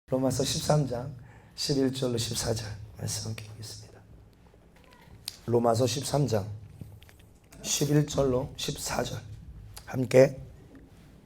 로마서 13장 11절로 14절 말씀 함께 읽겠습니다. 로마서 13장 11절로 14절 함께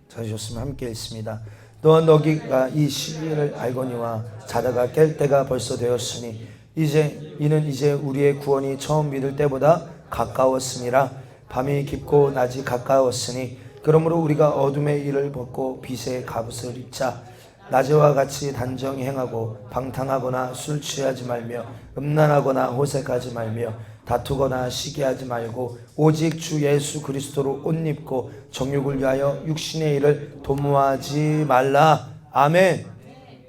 찾으셨으면 함께 읽습니다. 또한 너희가 이 시기를 알거니와 자다가 깰 때가 벌써 되었으니 이는 이제 우리의 구원이 처음 믿을 때보다 가까웠음이라. 밤이 깊고 낮이 가까웠으니 그러므로 우리가 어둠의 일을 벗고 빛의 갑옷을 입자. 낮에와 같이 단정히 행하고 방탕하거나 술 취하지 말며 음란하거나 호색하지 말며 다투거나 시기하지 말고 오직 주 예수 그리스도로 옷 입고 정욕을 위하여 육신의 일을 도모하지 말라. 아멘.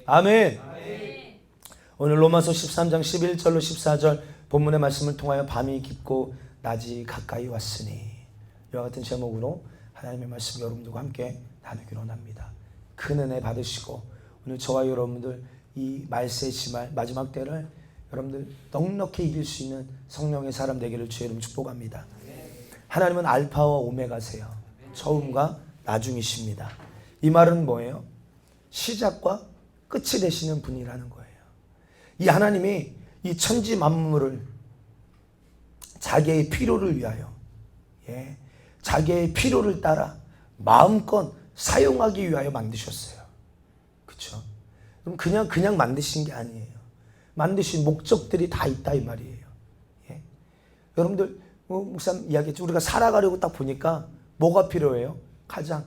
아멘. 오늘 로마서 13장 11절로 14절 본문의 말씀을 통하여 밤이 깊고 낮이 가까이 왔으니 이와 같은 제목으로 하나님의 말씀 여러분들과 함께 나누기로 합니다. 큰 은혜 받으시고 오늘 저와 여러분들 이 말세 지말 마지막 때를 여러분들 넉넉히 이길 수 있는 성령의 사람 되기를 주의 이름 축복합니다. 하나님은 알파와 오메가세요. 처음과 나중이십니다. 이 말은 뭐예요? 시작과 끝이 되시는 분이라는 거예요. 이 하나님이 이 천지 만물을 자기의 필요를 위하여 자기의 필요를 따라 마음껏 사용하기 위하여 만드셨어요. 그렇죠? 그럼 그냥 만드신 게 아니에요. 만드신 목적들이 다 있다 이 말이에요. 예? 여러분들 목사님 이야기했죠. 우리가 살아가려고 딱 보니까 뭐가 필요해요? 가장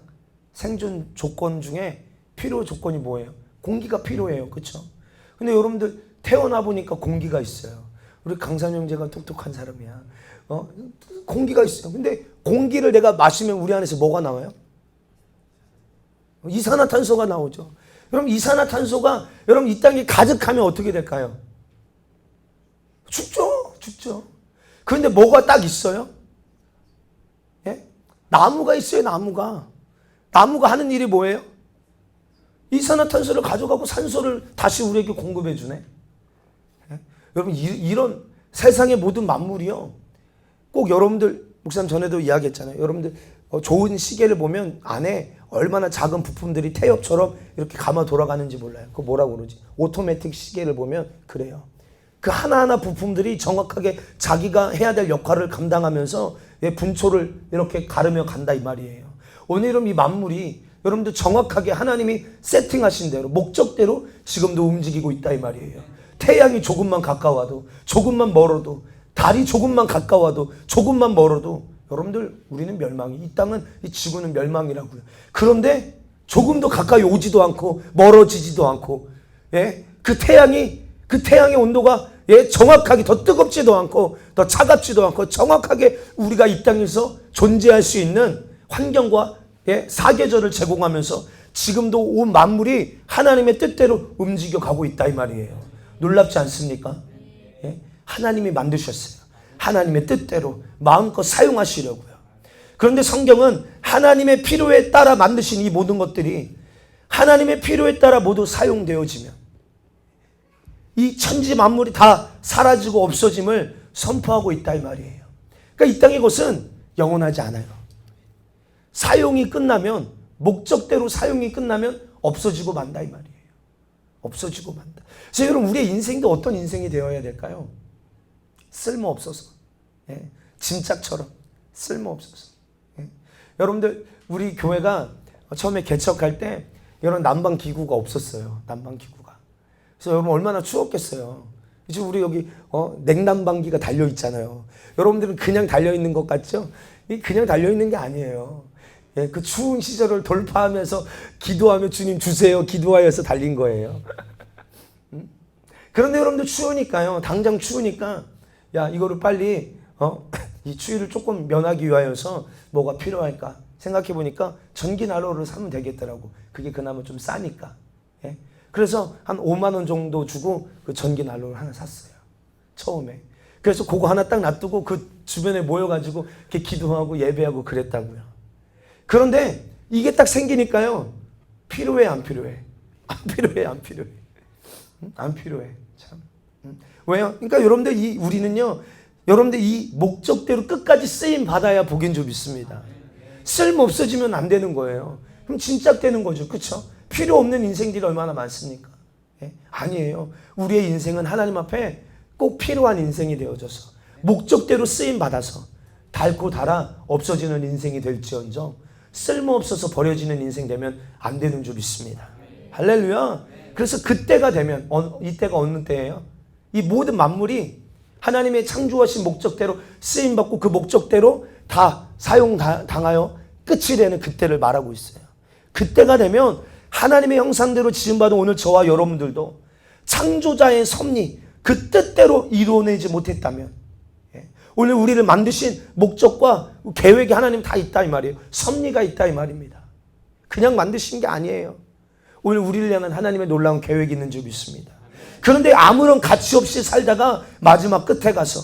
생존 조건 중에 필요 조건이 뭐예요? 공기가 필요해요. 그렇죠? 근데 여러분들 태어나 보니까 공기가 있어요. 우리 강산 형제가 똑똑한 사람이야. 공기가 있어요. 근데 공기를 내가 마시면 우리 안에서 뭐가 나와요? 이산화탄소가 나오죠. 여러분 이산화탄소가 여러분 이 땅에 가득하면 어떻게 될까요? 죽죠. 그런데 뭐가 딱 있어요? 예? 나무가 있어요. 나무가 하는 일이 뭐예요? 이산화탄소를 가져가고 산소를 다시 우리에게 공급해 주네. 예? 여러분 이런 세상의 모든 만물이요. 꼭 여러분들 목사님 전에도 이야기했잖아요. 여러분들 좋은 시계를 보면 안에 얼마나 작은 부품들이 태엽처럼 이렇게 감아 돌아가는지 몰라요. 그거 뭐라고 그러지? 오토매틱 시계를 보면 그래요. 그 하나하나 부품들이 정확하게 자기가 해야 될 역할을 감당하면서 분초를 이렇게 가르며 간다 이 말이에요. 오늘은 이 만물이 여러분들 정확하게 하나님이 세팅하신 대로 목적대로 지금도 움직이고 있다 이 말이에요. 태양이 조금만 가까워도 조금만 멀어도 달이 조금만 가까워도 조금만 멀어도 여러분들 우리는 멸망이 이 땅은 이 지구는 멸망이라고요. 그런데 조금도 가까이 오지도 않고 멀어지지도 않고 그 태양의 온도가 정확하게 더 뜨겁지도 않고 더 차갑지도 않고 정확하게 우리가 이 땅에서 존재할 수 있는 환경과 사계절을 제공하면서 지금도 온 만물이 하나님의 뜻대로 움직여 가고 있다 이 말이에요. 놀랍지 않습니까? 하나님이 만드셨어요. 하나님의 뜻대로 마음껏 사용하시려고요. 그런데 성경은 하나님의 필요에 따라 만드신 이 모든 것들이 하나님의 필요에 따라 모두 사용되어지면 이 천지 만물이 다 사라지고 없어짐을 선포하고 있다 이 말이에요. 그러니까 이 땅의 것은 영원하지 않아요. 사용이 끝나면 목적대로 사용이 끝나면 없어지고 만다 이 말이에요. 없어지고 만다. 그래서 여러분 우리의 인생도 어떤 인생이 되어야 될까요? 쓸모없어서 짐짝처럼 쓸모없어서 여러분들 우리 교회가 처음에 개척할 때 이런 난방기구가 없었어요. 난방기구가. 그래서 여러분 얼마나 추웠겠어요. 이제 우리 여기 냉난방기가 달려있잖아요. 여러분들은 그냥 달려있는 것 같죠? 그냥 달려있는 게 아니에요. 그 추운 시절을 돌파하면서 기도하며 주님 주세요 기도하여서 달린 거예요. 그런데 여러분들 추우니까요. 당장 추우니까 야 이거를 빨리 이 추위를 조금 면하기 위하여서 뭐가 필요할까 생각해 보니까 전기 난로를 사면 되겠더라고. 그게 그나마 좀 싸니까. 그래서 한 5만 원 정도 주고 그 전기 난로를 하나 샀어요. 처음에. 그래서 그거 하나 딱 놔두고 그 주변에 모여가지고 이렇게 기도하고 예배하고 그랬다고요. 그런데 이게 딱 생기니까요. 필요해 안 필요해? 안 필요해 안 필요해? 안 필요해. 참. 왜요? 그러니까 여러분들 우리는요. 여러분들 이 목적대로 끝까지 쓰임 받아야 복인 줄 믿습니다. 쓸모 없어지면 안 되는 거예요. 그럼 진짜 되는 거죠. 그렇죠? 필요 없는 인생들이 얼마나 많습니까? 아니에요. 우리의 인생은 하나님 앞에 꼭 필요한 인생이 되어져서 목적대로 쓰임 받아서 닳고 닳아 없어지는 인생이 될지언정 쓸모없어서 버려지는 인생 되면 안 되는 줄 믿습니다. 할렐루야. 그래서 그때가 되면 이때가 어느 때예요? 이 모든 만물이 하나님의 창조하신 목적대로 쓰임받고 그 목적대로 다 사용당하여 끝이 되는 그때를 말하고 있어요. 그때가 되면 하나님의 형상대로 지음받은 오늘 저와 여러분들도 창조자의 섭리 그 뜻대로 이루어내지 못했다면 오늘 우리를 만드신 목적과 계획이 하나님 다 있다 이 말이에요. 섭리가 있다 이 말입니다. 그냥 만드신 게 아니에요. 오늘 우리를 향한 하나님의 놀라운 계획이 있는 줄 믿습니다. 그런데 아무런 가치 없이 살다가 마지막 끝에 가서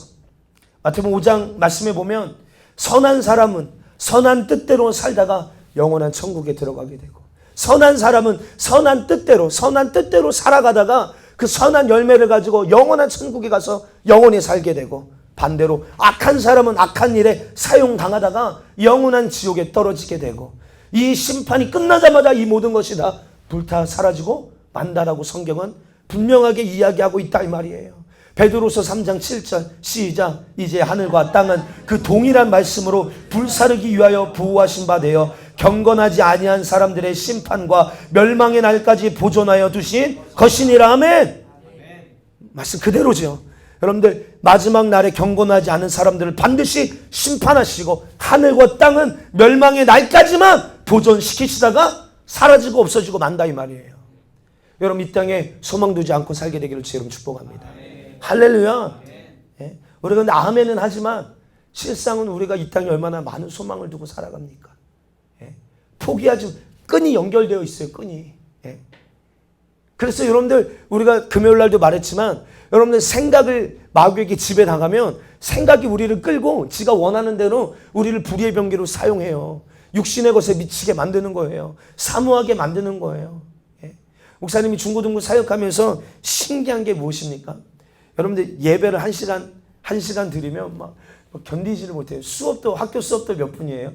마태복음 5장 말씀에 보면 선한 사람은 선한 뜻대로 살다가 영원한 천국에 들어가게 되고 선한 사람은 선한 뜻대로 살아가다가 그 선한 열매를 가지고 영원한 천국에 가서 영원히 살게 되고 반대로 악한 사람은 악한 일에 사용당하다가 영원한 지옥에 떨어지게 되고 이 심판이 끝나자마자 이 모든 것이 다 불타 사라지고 만다라고 성경은 분명하게 이야기하고 있다 이 말이에요. 베드로서 3장 7절 시작. 이제 하늘과 땅은 그 동일한 말씀으로 불사르기 위하여 부호하신 바 되어 경건하지 아니한 사람들의 심판과 멸망의 날까지 보존하여 두신 것이니라. 아멘. 말씀 그대로죠. 여러분들 마지막 날에 경건하지 않은 사람들을 반드시 심판하시고 하늘과 땅은 멸망의 날까지만 보존시키시다가 사라지고 없어지고 만다 이 말이에요. 여러분 이 땅에 소망 두지 않고 살게 되기를 주 여러분 축복합니다. 할렐루야. 우리가 근데 아멘은 하지만 실상은 우리가 이 땅에 얼마나 많은 소망을 두고 살아갑니까? 포기하지 끈이 연결되어 있어요. 끈이. 그래서 여러분들 우리가 금요일 날도 말했지만 여러분들 생각을 마귀에게 지배당하면 생각이 우리를 끌고 지가 원하는 대로 우리를 불의의 병기로 사용해요. 육신의 것에 미치게 만드는 거예요. 사모하게 만드는 거예요. 목사님이 중고등부 사역하면서 신기한 게 무엇입니까? 여러분들 예배를 한 시간 드리면 막 견디지를 못해요. 학교 수업도 몇 분이에요?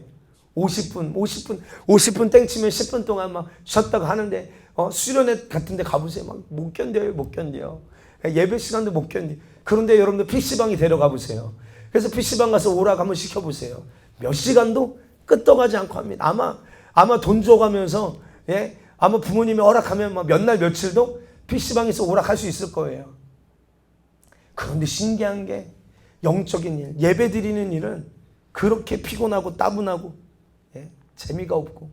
50분 땡치면 10분 동안 막 쉬었다가 하는데 수련회 같은 데 가보세요. 막 못 견뎌요. 예배 시간도 못 견디. 그런데 여러분들 PC방에 데려가 보세요. 그래서 PC방 가서 오락 한번 시켜보세요. 몇 시간도 끄떡하지 않고 합니다. 아마 돈 줘가면서 아마 부모님이 허락하면 몇 날 며칠도 PC방에서 오락할 수 있을 거예요. 그런데 신기한 게 영적인 일, 예배 드리는 일은 그렇게 피곤하고 따분하고 재미가 없고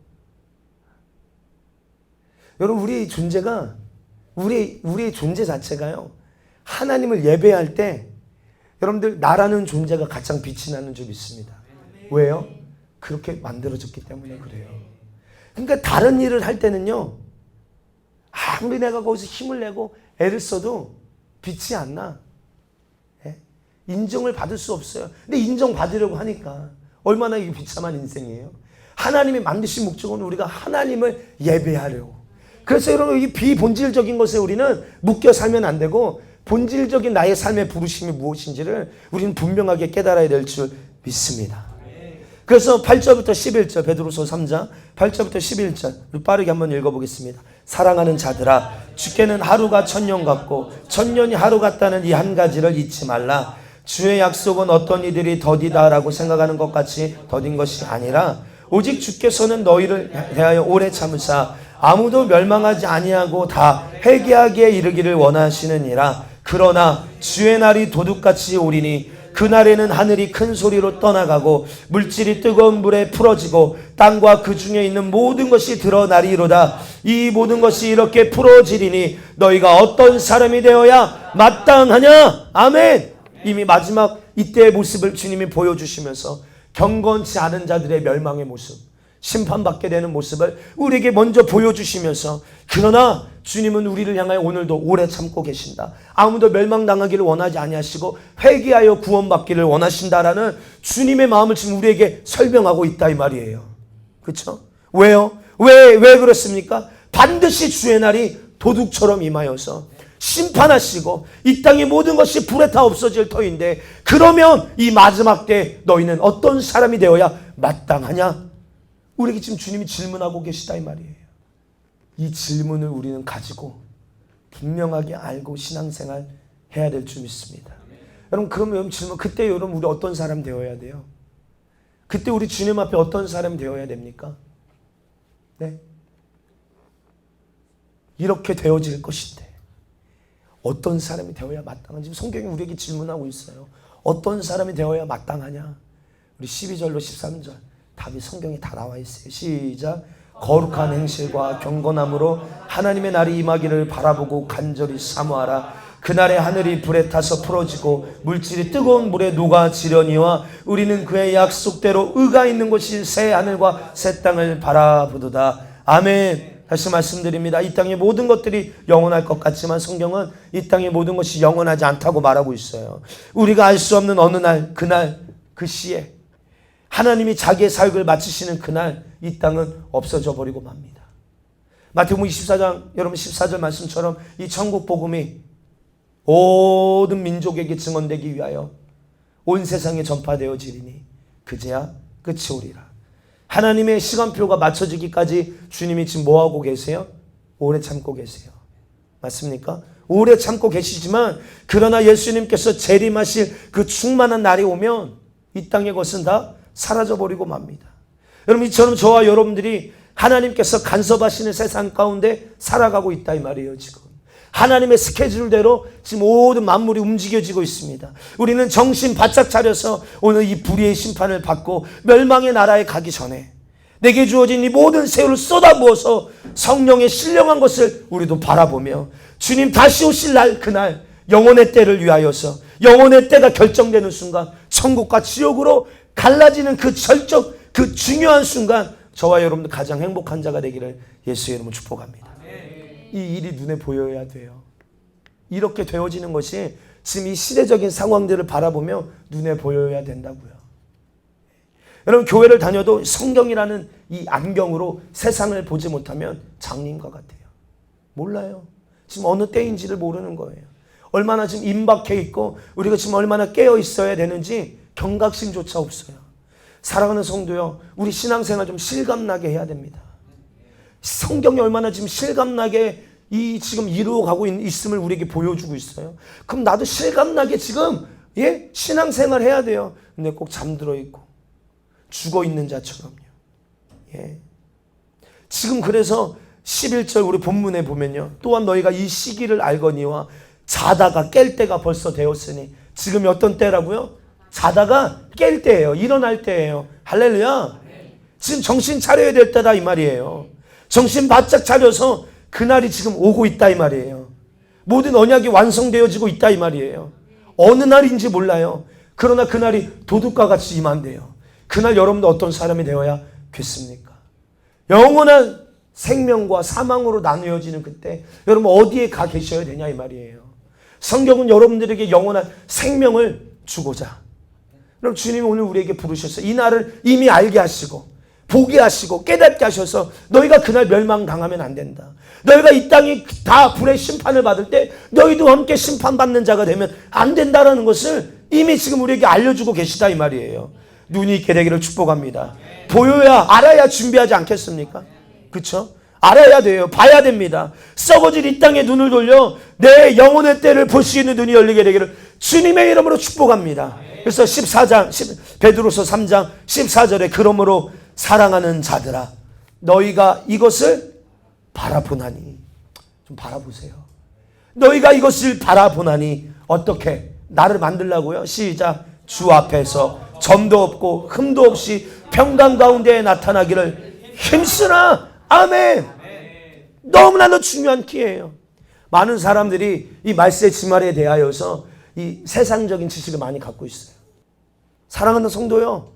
여러분 우리의 존재가 우리의 존재 자체가요 하나님을 예배할 때 여러분들 나라는 존재가 가장 빛이 나는 줄 믿습니다. 왜요? 그렇게 만들어졌기 때문에 그래요. 그러니까 다른 일을 할 때는요 아무리 내가 거기서 힘을 내고 애를 써도 빛이 안 나. 인정을 받을 수 없어요. 근데 인정받으려고 하니까 얼마나 이게 비참한 인생이에요. 하나님이 만드신 목적은 우리가 하나님을 예배하려고. 그래서 여러분 이 비본질적인 것에 우리는 묶여 살면 안 되고 본질적인 나의 삶의 부르심이 무엇인지를 우리는 분명하게 깨달아야 될 줄 믿습니다. 그래서 8절부터 11절 베드로서 3장 8절부터 11절 빠르게 한번 읽어보겠습니다. 사랑하는 자들아 주께는 하루가 천년 같고 천년이 하루 같다는 이 한 가지를 잊지 말라. 주의 약속은 어떤 이들이 더디다라고 생각하는 것 같이 더딘 것이 아니라 오직 주께서는 너희를 대하여 오래 참으사 아무도 멸망하지 아니하고 다 회개하기에 이르기를 원하시느니라. 그러나 주의 날이 도둑같이 오리니 그날에는 하늘이 큰 소리로 떠나가고 물질이 뜨거운 불에 풀어지고 땅과 그 중에 있는 모든 것이 드러나리로다. 이 모든 것이 이렇게 풀어지리니 너희가 어떤 사람이 되어야 마땅하냐? 아멘. 이미 마지막 이때의 모습을 주님이 보여주시면서 경건치 않은 자들의 멸망의 모습, 심판받게 되는 모습을 우리에게 먼저 보여주시면서 그러나 주님은 우리를 향하여 오늘도 오래 참고 계신다. 아무도 멸망당하기를 원하지 아니하시고 회개하여 구원받기를 원하신다라는 주님의 마음을 지금 우리에게 설명하고 있다 이 말이에요. 그렇죠? 왜요? 왜 그렇습니까? 반드시 주의 날이 도둑처럼 임하여서 심판하시고 이 땅의 모든 것이 불에 타 없어질 터인데 그러면 이 마지막 때 너희는 어떤 사람이 되어야 마땅하냐? 우리에게 지금 주님이 질문하고 계시다 이 말이에요. 이 질문을 우리는 가지고 분명하게 알고 신앙생활 해야 될 줄 믿습니다. 여러분, 그러면 질문, 그때 여러분 우리 어떤 사람 되어야 돼요? 그때 우리 주님 앞에 어떤 사람 되어야 됩니까? 네? 이렇게 되어질 것인데 어떤 사람이 되어야 마땅한지 지금 성경이 우리에게 질문하고 있어요. 어떤 사람이 되어야 마땅하냐? 우리 12절로 13절 답이 성경에 다 나와 있어요. 시작. 거룩한 행실과 경건함으로 하나님의 날이 임하기를 바라보고 간절히 사모하라. 그날에 하늘이 불에 타서 풀어지고 물질이 뜨거운 물에 녹아지려니와 우리는 그의 약속대로 의가 있는 곳이 새 하늘과 새 땅을 바라보도다. 아멘. 다시 말씀드립니다. 이 땅의 모든 것들이 영원할 것 같지만 성경은 이 땅의 모든 것이 영원하지 않다고 말하고 있어요. 우리가 알 수 없는 어느 날, 그날, 그 시에 하나님이 자기의 사역을 마치시는 그날 이 땅은 없어져 버리고 맙니다. 마태복음 24장 여러분 14절 말씀처럼 이 천국 복음이 모든 민족에게 증언되기 위하여 온 세상에 전파되어지리니 그제야 끝이 오리라. 하나님의 시간표가 맞춰지기까지 주님이 지금 뭐하고 계세요? 오래 참고 계세요. 맞습니까? 오래 참고 계시지만 그러나 예수님께서 재림하실 그 충만한 날이 오면 이 땅의 것은 다 사라져버리고 맙니다. 여러분, 이처럼 저와 여러분들이 하나님께서 간섭하시는 세상 가운데 살아가고 있다 이 말이에요. 지금 하나님의 스케줄대로 지금 모든 만물이 움직여지고 있습니다. 우리는 정신 바짝 차려서 오늘 이 불의의 심판을 받고 멸망의 나라에 가기 전에 내게 주어진 이 모든 세월을 쏟아부어서 성령의 신령한 것을 우리도 바라보며 주님 다시 오실 날, 그날 영혼의 때를 위하여서 영혼의 때가 결정되는 순간 천국과 지옥으로 갈라지는 그 절정, 그 중요한 순간 저와 여러분들 가장 행복한 자가 되기를 예수의 이름으로 축복합니다. 이 일이 눈에 보여야 돼요. 이렇게 되어지는 것이 지금 이 시대적인 상황들을 바라보며 눈에 보여야 된다고요. 여러분, 교회를 다녀도 성경이라는 이 안경으로 세상을 보지 못하면 장님과 같아요. 몰라요. 지금 어느 때인지를 모르는 거예요. 얼마나 지금 임박해 있고 우리가 지금 얼마나 깨어 있어야 되는지 경각심조차 없어요. 사랑하는 성도요, 우리 신앙생활 좀 실감나게 해야 됩니다. 성경이 얼마나 지금 실감나게 이 지금 이루어가고 있음을 우리에게 보여주고 있어요. 그럼 나도 실감나게 지금 신앙생활 해야 돼요. 근데 꼭 잠들어 있고 죽어 있는 자처럼요. 지금 그래서 11절 우리 본문에 보면요, 또한 너희가 이 시기를 알거니와 자다가 깰 때가 벌써 되었으니. 지금이 어떤 때라고요? 자다가 깰 때예요. 일어날 때예요. 할렐루야. 지금 정신 차려야 될 때다 이 말이에요. 정신 바짝 차려서 그날이 지금 오고 있다 이 말이에요. 모든 언약이 완성되어지고 있다 이 말이에요. 어느 날인지 몰라요. 그러나 그날이 도둑과 같이 임한대요. 그날 여러분도 어떤 사람이 되어야겠습니까? 영원한 생명과 사망으로 나누어지는 그때 여러분 어디에 가 계셔야 되냐 이 말이에요. 성경은 여러분들에게 영원한 생명을 주고자, 여러분 주님이 오늘 우리에게 부르셨어요. 이 날을 이미 알게 하시고 보게 하시고 깨닫게 하셔서 너희가 그날 멸망당하면 안 된다. 너희가 이 땅이 다 불의 심판을 받을 때 너희도 함께 심판받는 자가 되면 안 된다라는 것을 이미 지금 우리에게 알려주고 계시다 이 말이에요. 눈이 있게 되기를 축복합니다. 보여야 알아야 준비하지 않겠습니까? 그렇죠? 알아야 돼요. 봐야 됩니다. 썩어질 이 땅에 눈을 돌려 내 영혼의 때를 볼 수 있는 눈이 열리게 되기를 주님의 이름으로 축복합니다. 그래서 14장 베드로서 3장 14절에 그러므로 사랑하는 자들아 너희가 이것을 바라보나니, 좀 바라보세요. 너희가 이것을 바라보나니 어떻게 나를 만들라고요? 시작. 주 앞에서 점도 없고 흠도 없이 평강 가운데 나타나기를 힘쓰나. 아멘. 너무나도 중요한 키예요. 많은 사람들이 이 말세의 지말에 대하여서 이 세상적인 지식을 많이 갖고 있어요. 사랑하는 성도요,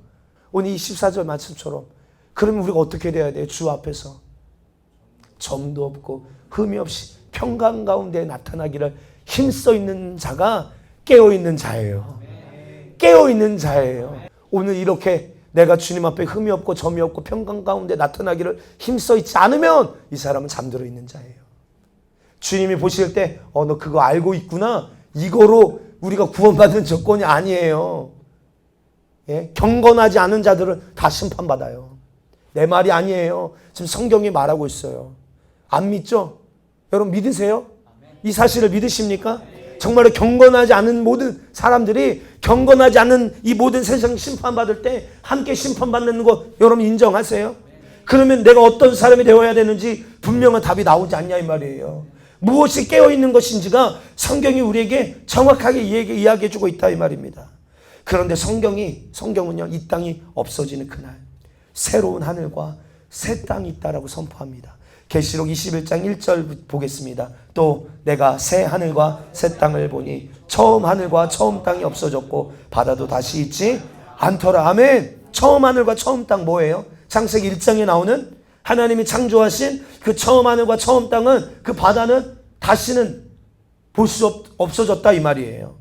오늘 이 14절 말씀처럼 그러면 우리가 어떻게 돼야 돼요? 주 앞에서 점도 없고 흠이 없이 평강 가운데 나타나기를 힘써 있는 자가 깨어있는 자예요. 깨어있는 자예요. 오늘 이렇게 내가 주님 앞에 흠이 없고 점이 없고 평강 가운데 나타나기를 힘써 있지 않으면 이 사람은 잠들어 있는 자예요. 주님이 보실 때 너 그거 알고 있구나, 이거로 우리가 구원받는 조건이 아니에요. 경건하지 않은 자들은 다 심판받아요. 내 말이 아니에요. 지금 성경이 말하고 있어요. 안 믿죠? 여러분 믿으세요? 이 사실을 믿으십니까? 정말로 경건하지 않은 모든 사람들이 경건하지 않은 이 모든 세상 심판받을 때 함께 심판받는 거 여러분 인정하세요? 그러면 내가 어떤 사람이 되어야 되는지 분명한 답이 나오지 않냐 이 말이에요. 무엇이 깨어있는 것인지가 성경이 우리에게 정확하게 이야기해주고 있다 이 말입니다. 그런데 성경은요, 이 땅이 없어지는 그날 새로운 하늘과 새 땅이 있다라고 선포합니다. 계시록 21장 1절 보겠습니다. 또 내가 새 하늘과 새 땅을 보니 처음 하늘과 처음 땅이 없어졌고 바다도 다시 있지 않더라. 아멘. 처음 하늘과 처음 땅 뭐예요? 창세기 1장에 나오는 하나님이 창조하신 그 처음 하늘과 처음 땅은, 그 바다는 다시는 볼 수 없어졌다 이 말이에요.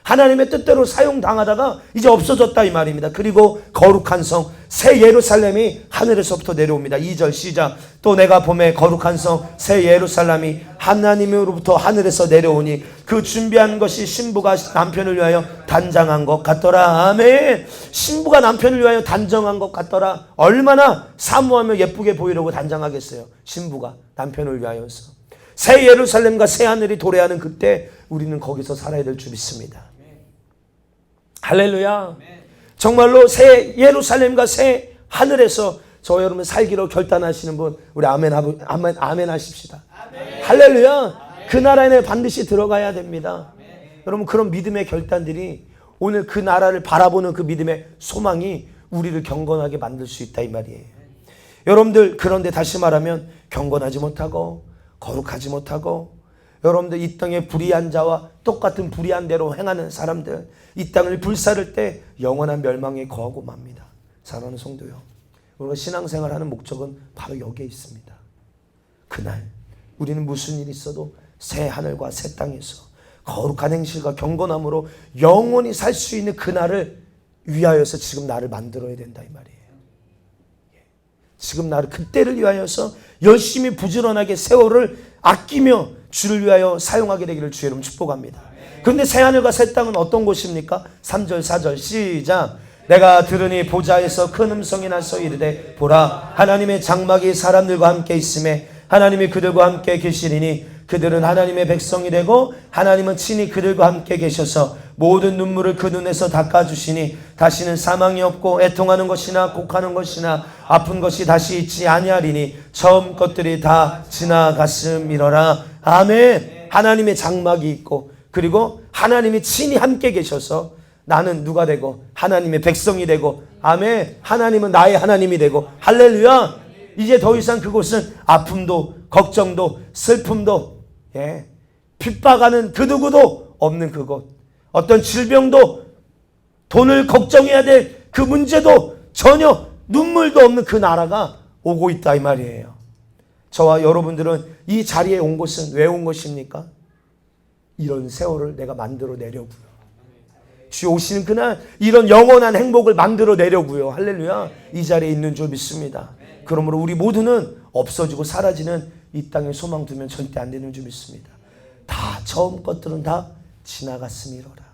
하나님의 뜻대로 사용당하다가 이제 없어졌다 이 말입니다. 그리고 거룩한 성 새 예루살렘이 하늘에서부터 내려옵니다. 2절 시작. 또 내가 봄에 거룩한 성 새 예루살렘이 하나님으로부터 하늘에서 내려오니 그 준비한 것이 신부가 남편을 위하여 단장한 것 같더라. 아멘. 신부가 남편을 위하여 단정한 것 같더라. 얼마나 사모하며 예쁘게 보이려고 단장하겠어요. 신부가 남편을 위하여서. 새 예루살렘과 새 하늘이 도래하는 그때 우리는 거기서 살아야 될 줄 믿습니다. 할렐루야. 정말로 새 예루살렘과 새 하늘에서 저 여러분 살기로 결단하시는 분, 우리 아멘 하십시다. 아멘. 할렐루야. 아멘. 그 나라에 반드시 들어가야 됩니다. 아멘. 여러분 그런 믿음의 결단들이 오늘 그 나라를 바라보는 그 믿음의 소망이 우리를 경건하게 만들 수 있다 이 말이에요. 여러분들 그런데 다시 말하면 경건하지 못하고 거룩하지 못하고 여러분들 이 땅의 불의한 자와 똑같은 불의한 대로 행하는 사람들, 이 땅을 불사를 때 영원한 멸망에 거하고 맙니다. 사랑하는 성도요, 우리가 신앙생활하는 목적은 바로 여기에 있습니다. 그날 우리는 무슨 일이 있어도 새 하늘과 새 땅에서 거룩한 행실과 경건함으로 영원히 살 수 있는 그날을 위하여서 지금 나를 만들어야 된다 이 말이에요. 지금 나를 그때를 위하여서 열심히 부지런하게 세월을 아끼며 주를 위하여 사용하게 되기를 주의 이름으로 축복합니다. 그런데 새하늘과 새 땅은 어떤 곳입니까? 3절 4절 시작. 내가 들으니 보좌에서 큰 음성이 나서 이르되 보라 하나님의 장막이 사람들과 함께 있음에 하나님이 그들과 함께 계시리니 그들은 하나님의 백성이 되고 하나님은 친히 그들과 함께 계셔서 모든 눈물을 그 눈에서 닦아주시니 다시는 사망이 없고 애통하는 것이나 곡하는 것이나 아픈 것이 다시 있지 아니하리니 처음 것들이 다 지나갔음이러라. 아멘. 하나님의 장막이 있고 그리고 하나님이 친히 함께 계셔서 나는 누가 되고 하나님의 백성이 되고 아멘. 하나님은 나의 하나님이 되고 할렐루야. 이제 더 이상 그곳은 아픔도 걱정도 슬픔도 핍박하는 그 누구도 없는 그곳, 어떤 질병도 돈을 걱정해야 될 그 문제도 전혀 눈물도 없는 그 나라가 오고 있다 이 말이에요. 저와 여러분들은 이 자리에 온 것은 왜 온 것입니까? 이런 세월을 내가 만들어 내려고요. 주여 오시는 그날 이런 영원한 행복을 만들어 내려고요. 할렐루야. 이 자리에 있는 줄 믿습니다. 그러므로 우리 모두는 없어지고 사라지는 이 땅에 소망 두면 절대 안 되는 줄 믿습니다. 다 처음 것들은 다 지나갔음이로라.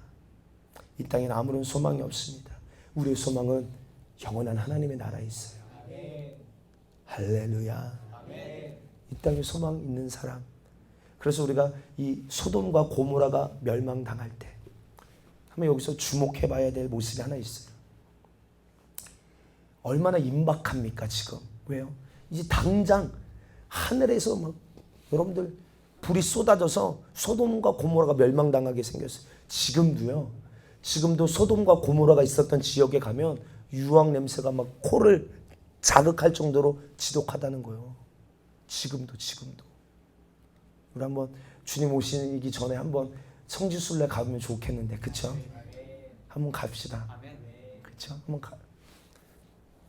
이 땅에는 아무런 소망이 없습니다. 우리의 소망은 영원한 하나님의 나라에 있어요. 할렐루야. 이 땅에 소망 있는 사람. 그래서 우리가 이 소돔과 고모라가 멸망당할 때 한번 여기서 주목해 봐야 될 모습이 하나 있어요. 얼마나 임박합니까 지금. 왜요? 이제 당장 하늘에서 막 여러분들 불이 쏟아져서 소돔과 고모라가 멸망당하게 생겼어요. 지금도요. 지금도 소돔과 고모라가 있었던 지역에 가면 유황 냄새가 막 코를 자극할 정도로 지독하다는 거예요. 지금도. 우리 한번 주님 오시기 전에 한번 성지순례 가보면 좋겠는데, 그쵸? 한번 갑시다. 그쵸? 한번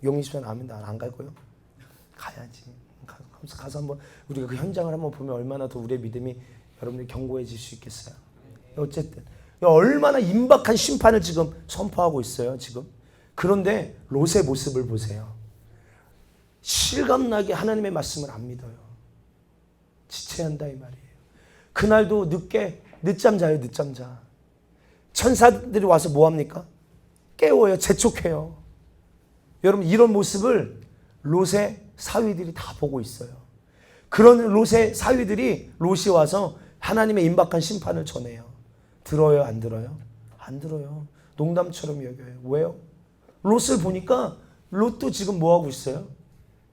용인시면 안 갈 거예요? 가야지. 가서 한번 우리가 그 현장을 한번 보면 얼마나 더 우리의 믿음이 여러분들이 견고해질 수 있겠어요. 어쨌든 얼마나 임박한 심판을 지금 선포하고 있어요. 지금. 그런데 롯의 모습을 보세요. 실감나게 하나님의 말씀을 안 믿어요. 지체한다 이 말이에요. 그날도 늦잠 자요. 늦잠 자. 천사들이 와서 뭐합니까? 깨워요. 재촉해요. 여러분 이런 모습을 롯의 사위들이 다 보고 있어요. 그런 롯의 사위들이 롯이 와서 하나님의 임박한 심판을 전해요. 들어요, 안 들어요? 안 들어요. 농담처럼 여겨요. 왜요? 롯을 보니까 롯도 지금 뭐 하고 있어요?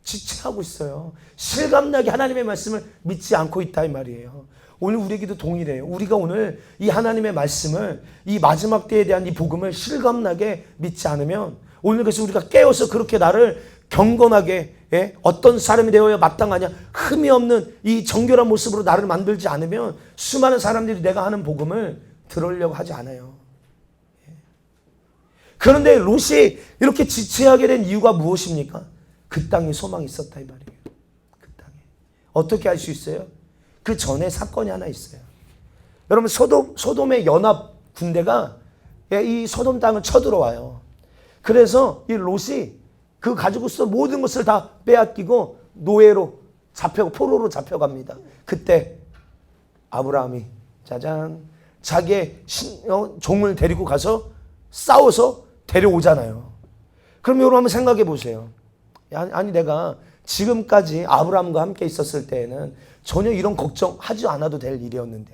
지체하고 있어요. 실감나게 하나님의 말씀을 믿지 않고 있다 이 말이에요. 오늘 우리에게도 동일해요. 우리가 오늘 이 하나님의 말씀을, 이 마지막 때에 대한 이 복음을 실감나게 믿지 않으면, 오늘 그래서 우리가 깨어서 그렇게 나를 경건하게, 어떤 사람이 되어야 마땅하냐, 흠이 없는 이 정결한 모습으로 나를 만들지 않으면 수많은 사람들이 내가 하는 복음을 들으려고 하지 않아요. 그런데 롯이 이렇게 지체하게 된 이유가 무엇입니까? 그 땅에 소망이 있었다 이 말이에요. 그 땅에. 어떻게 알 수 있어요? 그 전에 사건이 하나 있어요. 여러분, 소돔의 연합 군대가 이 소돔 땅을 쳐들어와요. 그래서 이 롯이 그 가지고 있던 모든 것을 다 빼앗기고 노예로 포로로 잡혀갑니다. 그때 아브라함이 짜잔, 자기의 종을 데리고 가서 싸워서 데려오잖아요. 그럼 여러분 한번 생각해 보세요. 아니 내가 지금까지 아브라함과 함께 있었을 때에는 전혀 이런 걱정하지 않아도 될 일이었는데,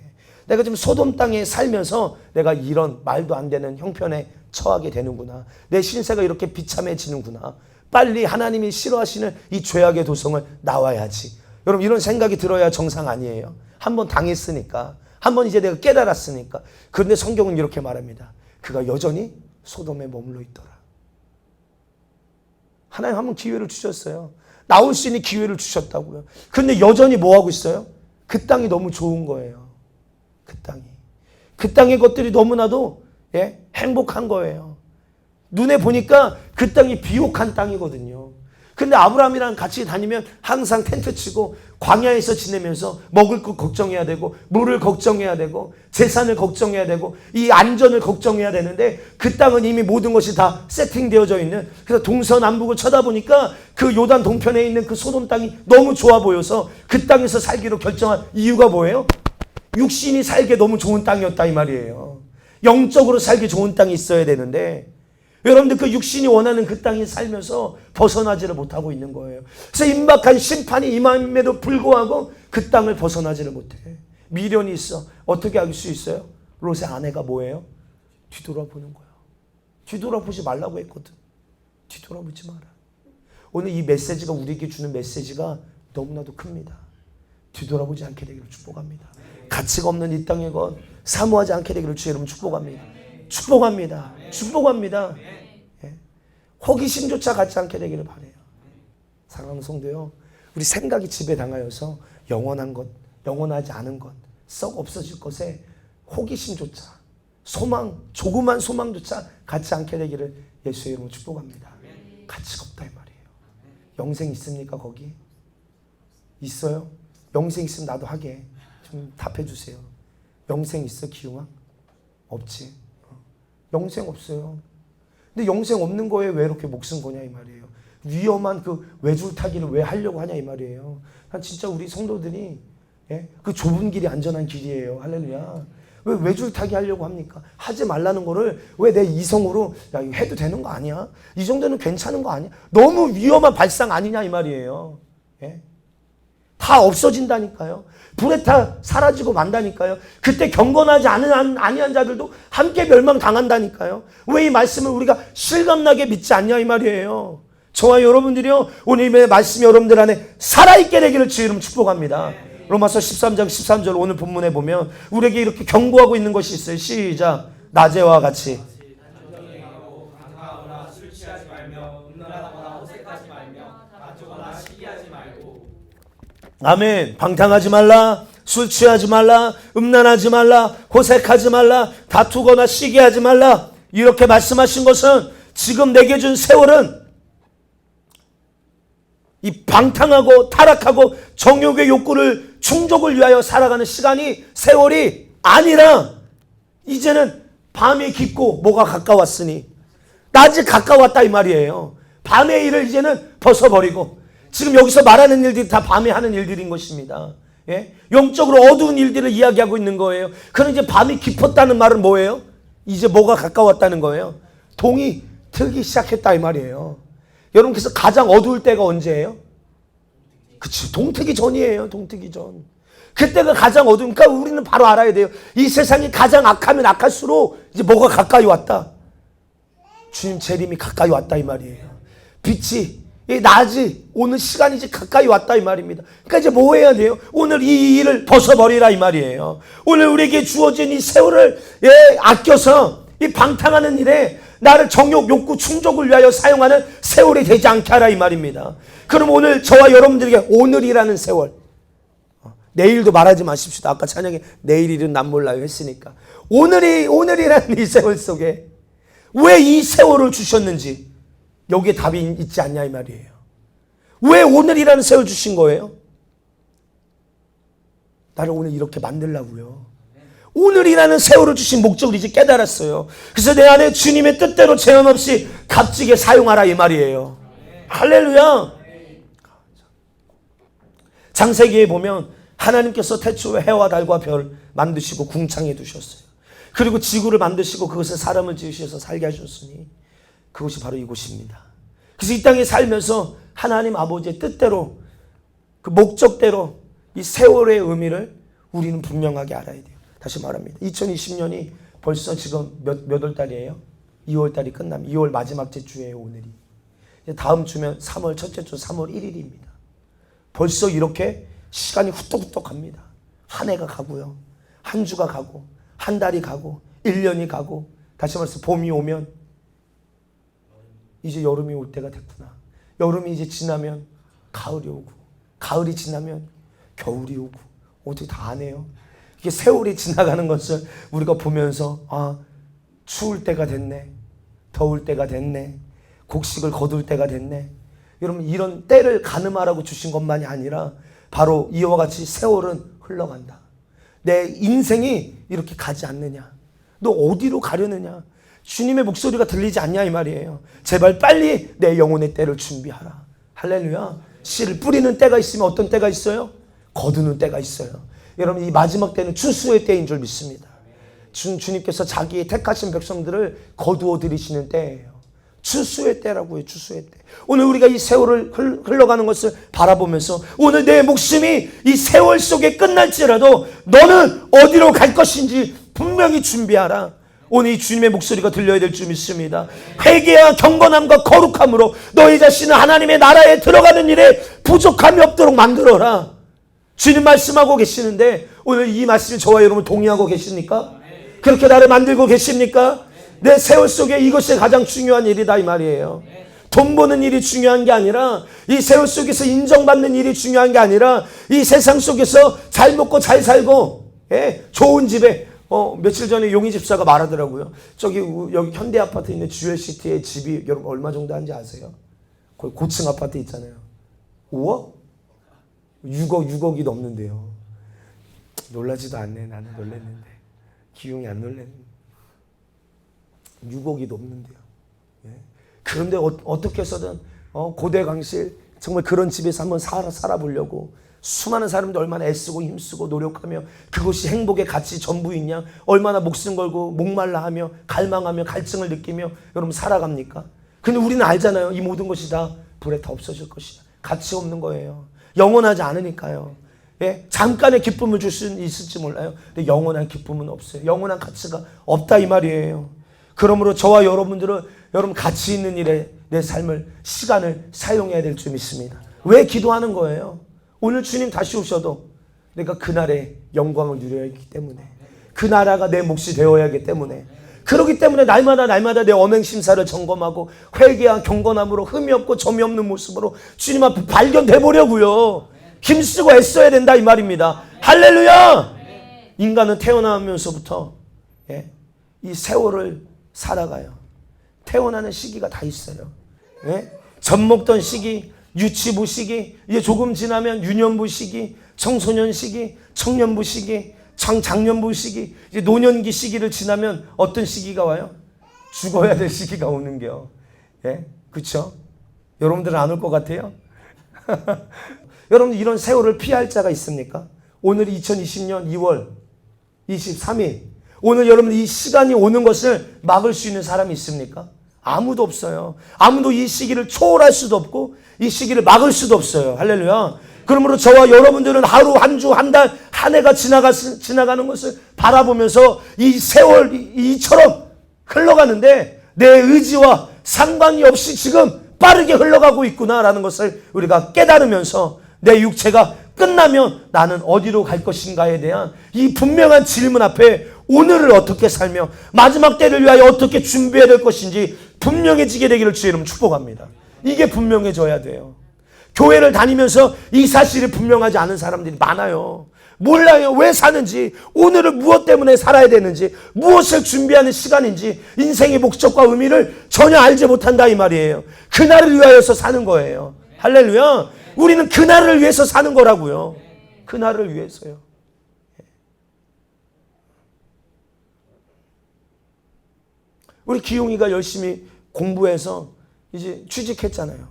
내가 지금 소돔 땅에 살면서 내가 이런 말도 안 되는 형편에 처하게 되는구나. 내 신세가 이렇게 비참해지는구나. 빨리 하나님이 싫어하시는 이 죄악의 도성을 나와야지. 여러분, 이런 생각이 들어야 정상 아니에요? 한번 당했으니까. 한번 이제 내가 깨달았으니까. 그런데 성경은 이렇게 말합니다. 그가 여전히 소돔에 머물러 있더라. 하나님 한번 기회를 주셨어요. 나올 수 있는 기회를 주셨다고요. 근데 여전히 뭐 하고 있어요? 그 땅이 너무 좋은 거예요. 그 땅의 것들이 너무나도 행복한 거예요. 눈에 보니까 그 땅이 비옥한 땅이거든요. 근데 아브라함이랑 같이 다니면 항상 텐트 치고 광야에서 지내면서 먹을 것 걱정해야 되고, 물을 걱정해야 되고, 재산을 걱정해야 되고, 이 안전을 걱정해야 되는데, 그 땅은 이미 모든 것이 다 세팅되어져 있는, 그래서 동서남북을 쳐다보니까 그 요단 동편에 있는 그 소돔 땅이 너무 좋아 보여서 그 땅에서 살기로 결정한 이유가 뭐예요? 육신이 살기 너무 좋은 땅이었다 이 말이에요. 영적으로 살기 좋은 땅이 있어야 되는데, 여러분들 그 육신이 원하는 그 땅에 살면서 벗어나지를 못하고 있는 거예요. 그래서 임박한 심판이 임함에도 불구하고 그 땅을 벗어나지를 못해. 미련이 있어. 어떻게 알 수 있어요? 롯의 아내가 뭐예요? 뒤돌아보는 거야. 뒤돌아보지 말라고 했거든. 뒤돌아보지 마라. 오늘 이 메시지가 우리에게 주는 메시지가 너무나도 큽니다. 뒤돌아보지 않게 되기를 축복합니다. 가치가 없는 이 땅의 것 사모하지 않게 되기를 주의 이름 축복합니다. 축복합니다. 축복합니다. 호기심조차 갖지 않게 되기를 바라요. 사랑하는 성도요, 우리 생각이 지배당하여서 영원한 것, 영원하지 않은 것, 썩 없어질 것에 호기심조차, 소망, 조그만 소망조차 갖지 않게 되기를 예수의 이름으로 축복합니다. 가치가 없다 이 말이에요. 영생 있습니까 거기? 있어요? 영생 있으면 나도 하게 좀 답해 주세요. 영생 있어 기웅아? 없지. 영생 없어요. 근데 영생 없는 거에 왜 이렇게 목숨 거냐 이 말이에요. 위험한 그 외줄타기를 왜 하려고 하냐 이 말이에요. 난 진짜 우리 성도들이 그 좁은 길이 안전한 길이에요. 할렐루야. 왜 외줄타기 하려고 합니까? 하지 말라는 거를 왜 내 이성으로 야 이거 해도 되는 거 아니야? 이 정도는 괜찮은 거 아니야? 너무 위험한 발상 아니냐 이 말이에요. 다 없어진다니까요. 불에 다 사라지고 만다니까요. 그때 경건하지 아니한 자들도 함께 멸망당한다니까요. 왜 이 말씀을 우리가 실감나게 믿지 않냐 이 말이에요. 저와 여러분들이요, 오늘 이 말씀이 여러분들 안에 살아있게 되기를 주의 이름 축복합니다. 로마서 13장 13절 오늘 본문에 보면 우리에게 이렇게 경고하고 있는 것이 있어요. 시작. 낮에와 같이 아멘. 방탕하지 말라, 술 취하지 말라, 음란하지 말라, 호색하지 말라, 다투거나 시기하지 말라. 이렇게 말씀하신 것은 지금 내게 준 세월은 이 방탕하고 타락하고 정욕의 욕구를 충족을 위하여 살아가는 시간이 세월이 아니라 이제는 밤이 깊고 뭐가 가까웠으니 낮이 가까웠다 이 말이에요. 밤의 일을 이제는 벗어버리고, 지금 여기서 말하는 일들이 다 밤에 하는 일들인 것입니다. 영적으로 어두운 일들을 이야기하고 있는 거예요. 그럼 이제 밤이 깊었다는 말은 뭐예요? 이제 뭐가 가까웠다는 거예요? 동이 트기 시작했다 이 말이에요. 여러분께서 가장 어두울 때가 언제예요? 그치, 동트기 전이에요. 동트기 전. 그때가 가장 어두우니까 우리는 바로 알아야 돼요. 이 세상이 가장 악하면 악할수록 이제 뭐가 가까이 왔다. 주님 재림이 가까이 왔다 이 말이에요. 빛이, 이 낮이 오는 시간이 이제 가까이 왔다 이 말입니다. 그러니까 이제 뭐 해야 돼요? 오늘 이 일을 벗어버리라 이 말이에요. 오늘 우리에게 주어진 이 세월을 아껴서 이 방탕하는 일에 나를 정욕, 욕구, 충족을 위하여 사용하는 세월이 되지 않게 하라 이 말입니다. 그럼 오늘 저와 여러분들에게 오늘이라는 세월, 내일도 말하지 마십시다. 아까 찬양에 내일 일은 난 몰라요 했으니까 오늘이라는 이 세월 속에 왜 이 세월을 주셨는지 여기에 답이 있지 않냐 이 말이에요. 왜 오늘이라는 세월 주신 거예요? 나를 오늘 이렇게 만들라고요. 오늘이라는 세월을 주신 목적을 이제 깨달았어요. 그래서 내 안에 주님의 뜻대로 제한 없이 값지게 사용하라 이 말이에요. 할렐루야. 창세기에 보면 하나님께서 태초에 해와 달과 별 만드시고 궁창에 두셨어요. 그리고 지구를 만드시고 그것에 사람을 지으셔서 살게 하셨으니 그것이 바로 이곳입니다. 그래서 이 땅에 살면서 하나님 아버지의 뜻대로 그 목적대로 이 세월의 의미를 우리는 분명하게 알아야 돼요. 다시 말합니다. 2020년이 벌써 지금 몇 월 달이에요? 2월 달이 끝나면 2월 마지막 주예요 오늘이. 다음 주면 3월 첫째 주 3월 1일입니다. 벌써 이렇게 시간이 후떡후떡 갑니다. 한 해가 가고요. 한 주가 가고 한 달이 가고 1년이 가고 다시 말해서 봄이 오면 이제 여름이 올 때가 됐구나. 여름이 이제 지나면 가을이 오고 가을이 지나면 겨울이 오고 어떻게 다 하네요. 이게 세월이 지나가는 것을 우리가 보면서 아 추울 때가 됐네. 더울 때가 됐네. 곡식을 거둘 때가 됐네. 여러분 이런 때를 가늠하라고 주신 것만이 아니라 바로 이와 같이 세월은 흘러간다. 내 인생이 이렇게 가지 않느냐. 너 어디로 가려느냐. 주님의 목소리가 들리지 않냐 이 말이에요. 제발 빨리 내 영혼의 때를 준비하라. 할렐루야. 씨를 뿌리는 때가 있으면 어떤 때가 있어요? 거두는 때가 있어요. 여러분 이 마지막 때는 추수의 때인 줄 믿습니다. 주님께서 자기의 택하신 백성들을 거두어 들이시는 때예요. 추수의 때라고 해요. 추수의 때. 오늘 우리가 이 세월을 흘러가는 것을 바라보면서 오늘 내 목숨이 이 세월 속에 끝날지라도 너는 어디로 갈 것인지 분명히 준비하라. 오늘 이 주님의 목소리가 들려야 될 줄 믿습니다. 회개와 경건함과 거룩함으로 너희 자신을 하나님의 나라에 들어가는 일에 부족함이 없도록 만들어라. 주님 말씀하고 계시는데 오늘 이 말씀이 저와 여러분 동의하고 계십니까? 그렇게 나를 만들고 계십니까? 내 세월 속에 이것이 가장 중요한 일이다 이 말이에요. 돈 버는 일이 중요한 게 아니라 이 세월 속에서 인정받는 일이 중요한 게 아니라 이 세상 속에서 잘 먹고 잘 살고 좋은 집에 며칠 전에 용희 집사가 말하더라고요. 여기 현대 아파트에 있는 주얼시티의 집이 여러분 얼마 정도 하는지 아세요? 거의 고층 아파트 있잖아요. 5억? 6억이 넘는데요. 놀라지도 않네. 나는 놀랐는데 기용이 안 놀랐는데 6억이 넘는데요. 그런데 어떻게 해서든 고대 강실 정말 그런 집에서 한번 살아보려고 수많은 사람들 얼마나 애쓰고 힘쓰고 노력하며 그것이 행복의 가치 전부이냐 얼마나 목숨 걸고 목말라 하며 갈망하며 갈증을 느끼며 여러분 살아갑니까? 근데 우리는 알잖아요. 이 모든 것이 다 불에 다 없어질 것이다. 가치 없는 거예요. 영원하지 않으니까요. 잠깐의 기쁨을 줄 수는 있을지 몰라요. 근데 영원한 기쁨은 없어요. 영원한 가치가 없다 이 말이에요. 그러므로 저와 여러분들은 여러분 가치 있는 일에 내 삶을 시간을 사용해야 될 줄 믿습니다. 왜 기도하는 거예요? 오늘 주님 다시 오셔도 내가 그날의 영광을 누려야 하기 때문에 그 나라가 내 몫이 되어야 하기 때문에 그렇기 때문에 날마다 내 언행심사를 점검하고 회개와 경건함으로 흠이 없고 점이 없는 모습으로 주님 앞에 발견돼 보려고요. 힘쓰고 애써야 된다 이 말입니다. 할렐루야. 인간은 태어나면서부터 이 세월을 살아가요. 태어나는 시기가 다 있어요. 젖 먹던 시기, 유치부 시기, 이제 조금 지나면 유년부 시기, 청소년 시기, 청년부 시기, 장년부 시기, 이제 노년기 시기를 지나면 어떤 시기가 와요? 죽어야 될 시기가 오는겨. 그렇죠? 여러분들은 안 올 것 같아요? 여러분 이런 세월을 피할 자가 있습니까? 오늘 2020년 2월 23일 오늘 여러분 이 시간이 오는 것을 막을 수 있는 사람이 있습니까? 아무도 없어요. 아무도 이 시기를 초월할 수도 없고 이 시기를 막을 수도 없어요. 할렐루야. 그러므로 저와 여러분들은 하루, 한 주, 한 달, 한 해가 지나가는 것을 바라보면서 이 세월 이처럼 흘러가는데 내 의지와 상관이 없이 지금 빠르게 흘러가고 있구나라는 것을 우리가 깨달으면서 내 육체가 끝나면 나는 어디로 갈 것인가에 대한 이 분명한 질문 앞에 오늘을 어떻게 살며 마지막 때를 위하여 어떻게 준비해야 될 것인지 분명해지게 되기를 주의 이름 축복합니다. 이게 분명해져야 돼요. 교회를 다니면서 이 사실이 분명하지 않은 사람들이 많아요. 몰라요. 왜 사는지, 오늘을 무엇 때문에 살아야 되는지, 무엇을 준비하는 시간인지, 인생의 목적과 의미를 전혀 알지 못한다 이 말이에요. 그날을 위하여서 사는 거예요. 할렐루야. 우리는 그날을 위해서 사는 거라고요. 그날을 위해서요. 우리 기용이가 열심히 공부해서 이제 취직했잖아요.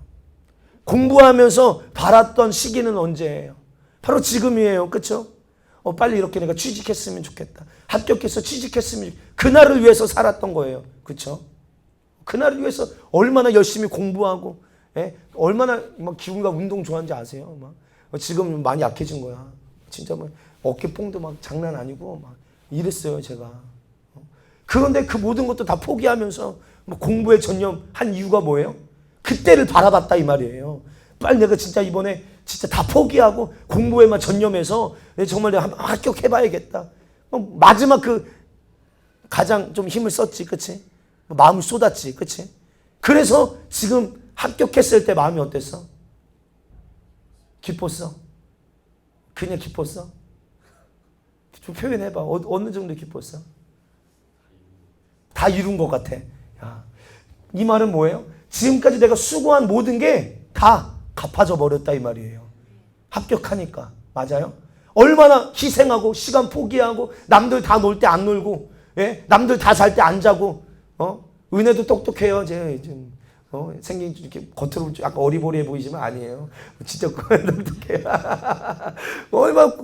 공부하면서 바랐던 시기는 언제예요? 바로 지금이에요. 그렇죠? 빨리 이렇게 내가 취직했으면 좋겠다. 합격해서 취직했으면 좋겠다. 그날을 위해서 살았던 거예요. 그렇죠? 그날을 위해서 얼마나 열심히 공부하고 얼마나 막 기운과 운동 좋아하는지 아세요? 막 지금 많이 약해진 거야. 진짜 뭐 어깨뽕도 막 장난 아니고 막 이랬어요, 제가. 그런데 그 모든 것도 다 포기하면서 공부에 전념한 이유가 뭐예요? 그때를 바라봤다 이 말이에요. 빨리 내가 진짜 이번에 진짜 다 포기하고 공부에만 전념해서 정말 내가 한번 합격해봐야겠다. 마지막 그 가장 좀 힘을 썼지, 그치? 마음을 쏟았지, 그치? 그래서 지금 합격했을 때 마음이 어땠어? 기뻤어? 그냥 기뻤어? 좀 표현해봐. 어느 정도 기뻤어? 다 이룬 것 같아. 야, 이 말은 뭐예요? 지금까지 내가 수고한 모든 게 다 갚아져 버렸다 이 말이에요. 합격하니까. 맞아요? 얼마나 희생하고 시간 포기하고 남들 다 놀 때 안 놀고 남들 다 잘 때 안 자고 은혜도 똑똑해요. 제 생긴 이렇게 겉으로 약간 어리버리해 보이지만 아니에요. 진짜 똑똑해요.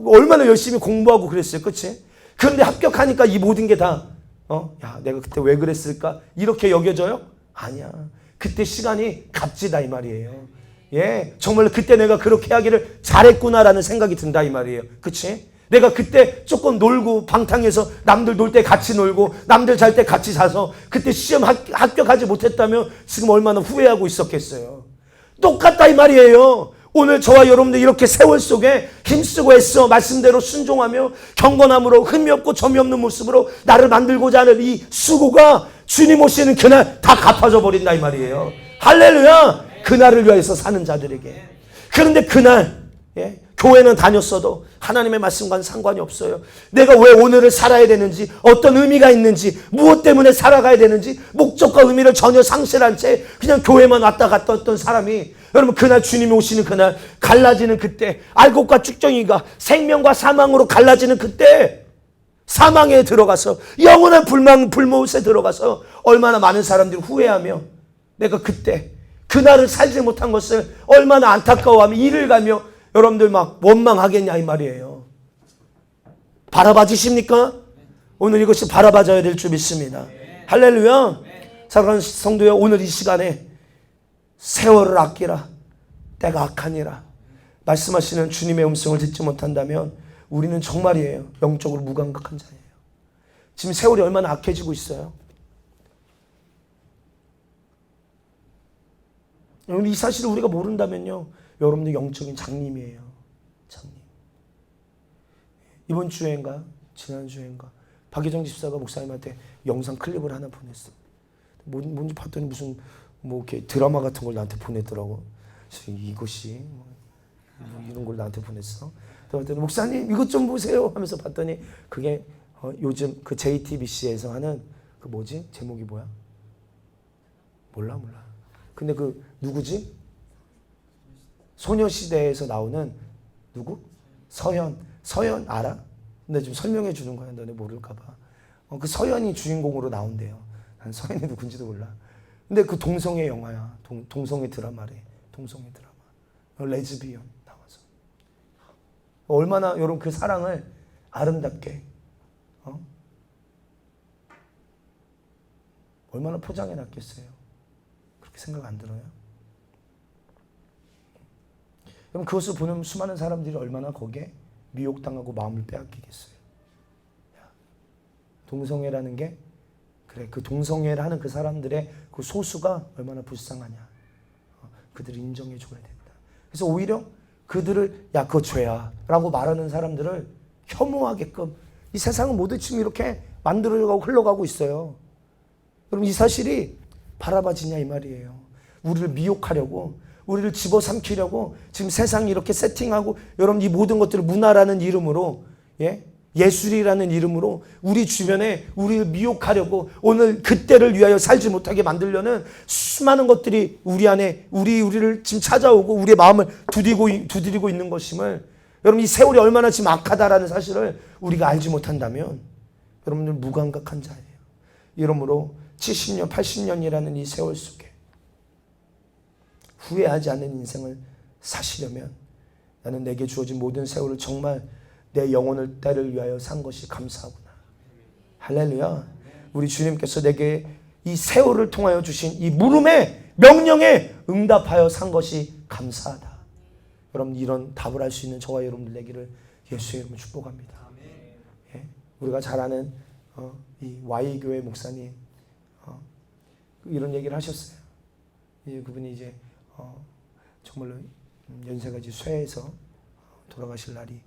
얼마나 열심히 공부하고 그랬어요. 그치? 그런데 합격하니까 이 모든 게 다 야, 내가 그때 왜 그랬을까? 이렇게 여겨져요? 아니야. 그때 시간이 값지다 이 말이에요. 예, 정말 그때 내가 그렇게 하기를 잘했구나라는 생각이 든다 이 말이에요. 그치? 내가 그때 조금 놀고 방탕해서 남들 놀 때 같이 놀고 남들 잘 때 같이 자서 그때 시험 합격하지 못했다면 지금 얼마나 후회하고 있었겠어요. 똑같다 이 말이에요. 오늘 저와 여러분들 이렇게 세월 속에 힘쓰고 애써 말씀대로 순종하며 경건함으로 흠이 없고 점이 없는 모습으로 나를 만들고자 하는 이 수고가 주님 오시는 그날 다 갚아져 버린다 이 말이에요. 할렐루야. 그날을 위해서 사는 자들에게. 그런데 그날 교회는 다녔어도 하나님의 말씀과는 상관이 없어요. 내가 왜 오늘을 살아야 되는지, 어떤 의미가 있는지, 무엇 때문에 살아가야 되는지 목적과 의미를 전혀 상실한 채 그냥 교회만 왔다 갔다 했던 사람이, 여러분 그날 주님이 오시는 그날 갈라지는 그때, 알곡과 쭉정이가 생명과 사망으로 갈라지는 그때 사망에 들어가서 영원한 불못에 들어가서 얼마나 많은 사람들이 후회하며 내가 그때 그날을 살지 못한 것을 얼마나 안타까워하며 이를 가며 여러분들 막 원망하겠냐 이 말이에요. 바라봐지십니까? 오늘 이것이 바라봐져야 될 줄 믿습니다. 할렐루야. 사랑하는 성도여, 오늘 이 시간에 세월을 아끼라, 때가 악하니라 말씀하시는 주님의 음성을 듣지 못한다면 우리는 정말이에요, 영적으로 무감각한 자예요. 지금 세월이 얼마나 악해지고 있어요. 이 사실을 우리가 모른다면요, 여러분들 영적인 장님이에요. 장님. 이번 주에인가 지난 주에인가 박혜정 집사가 목사님한테 영상 클립을 하나 보냈어. 뭔지 봤더니 무슨 뭐 이렇게 드라마 같은 걸 나한테 보냈더라고. 그래서 이것이 뭐 이런 걸 나한테 보냈어. 그랬더니 목사님 이것 좀 보세요 하면서 봤더니 그게 요즘 그 JTBC에서 하는 그 뭐지? 제목이 뭐야? 몰라. 근데 그 누구지? 소녀시대에서 나오는 누구? 서현 알아? 근데 좀 설명해 주는 거야. 너네 모를까 봐. 그 서현이 주인공으로 나온대요. 난 서현이 누군지도 몰라. 근데 그 동성애 영화야. 동성애 드라마래. 동성애 드라마. 레즈비언 나와서. 얼마나 여러분 그 사랑을 아름답게 얼마나 포장해 놨겠어요. 생각 안 들어요? 그럼 그것을 보는 수많은 사람들이 얼마나 거기에 미혹당하고 마음을 빼앗기겠어요. 동성애라는 게 그래, 그 동성애를 하는 그 사람들의 그 소수가 얼마나 불쌍하냐. 그들을 인정해 줘야 된다. 그래서 오히려 그들을 야 그거 죄야 라고 말하는 사람들을 혐오하게끔 이 세상은 모두 지금 이렇게 만들어가고 흘러가고 있어요. 그럼 이 사실이 바라봐지냐 이 말이에요. 우리를 미혹하려고, 우리를 집어삼키려고 지금 세상이 이렇게 세팅하고, 여러분 이 모든 것들을 문화라는 이름으로, 예술이라는 이름으로 우리 주변에 우리를 미혹하려고, 오늘 그때를 위하여 살지 못하게 만들려는 수많은 것들이 우리 안에 우리를 지금 찾아오고 우리의 마음을 두드리고 있는 것임을, 여러분 이 세월이 얼마나 지금 악하다라는 사실을 우리가 알지 못한다면 여러분들 무감각한 자예요. 이러므로 70년, 80년이라는 이 세월 속에 후회하지 않는 인생을 사시려면 나는 내게 주어진 모든 세월을 정말 내 영혼을 때를 위하여 산 것이 감사하구나. 할렐루야. 우리 주님께서 내게 이 세월을 통하여 주신 이 물음의 명령에 응답하여 산 것이 감사하다. 여러분 이런 답을 할 수 있는 저와 여러분들 되기를 예수의 이름으로 축복합니다. 우리가 잘 아는 이 Y교회 목사님 이런 얘기를 하셨어요. 그분이 이제 정말로 연세가 이제 쇠해서 돌아가실 날이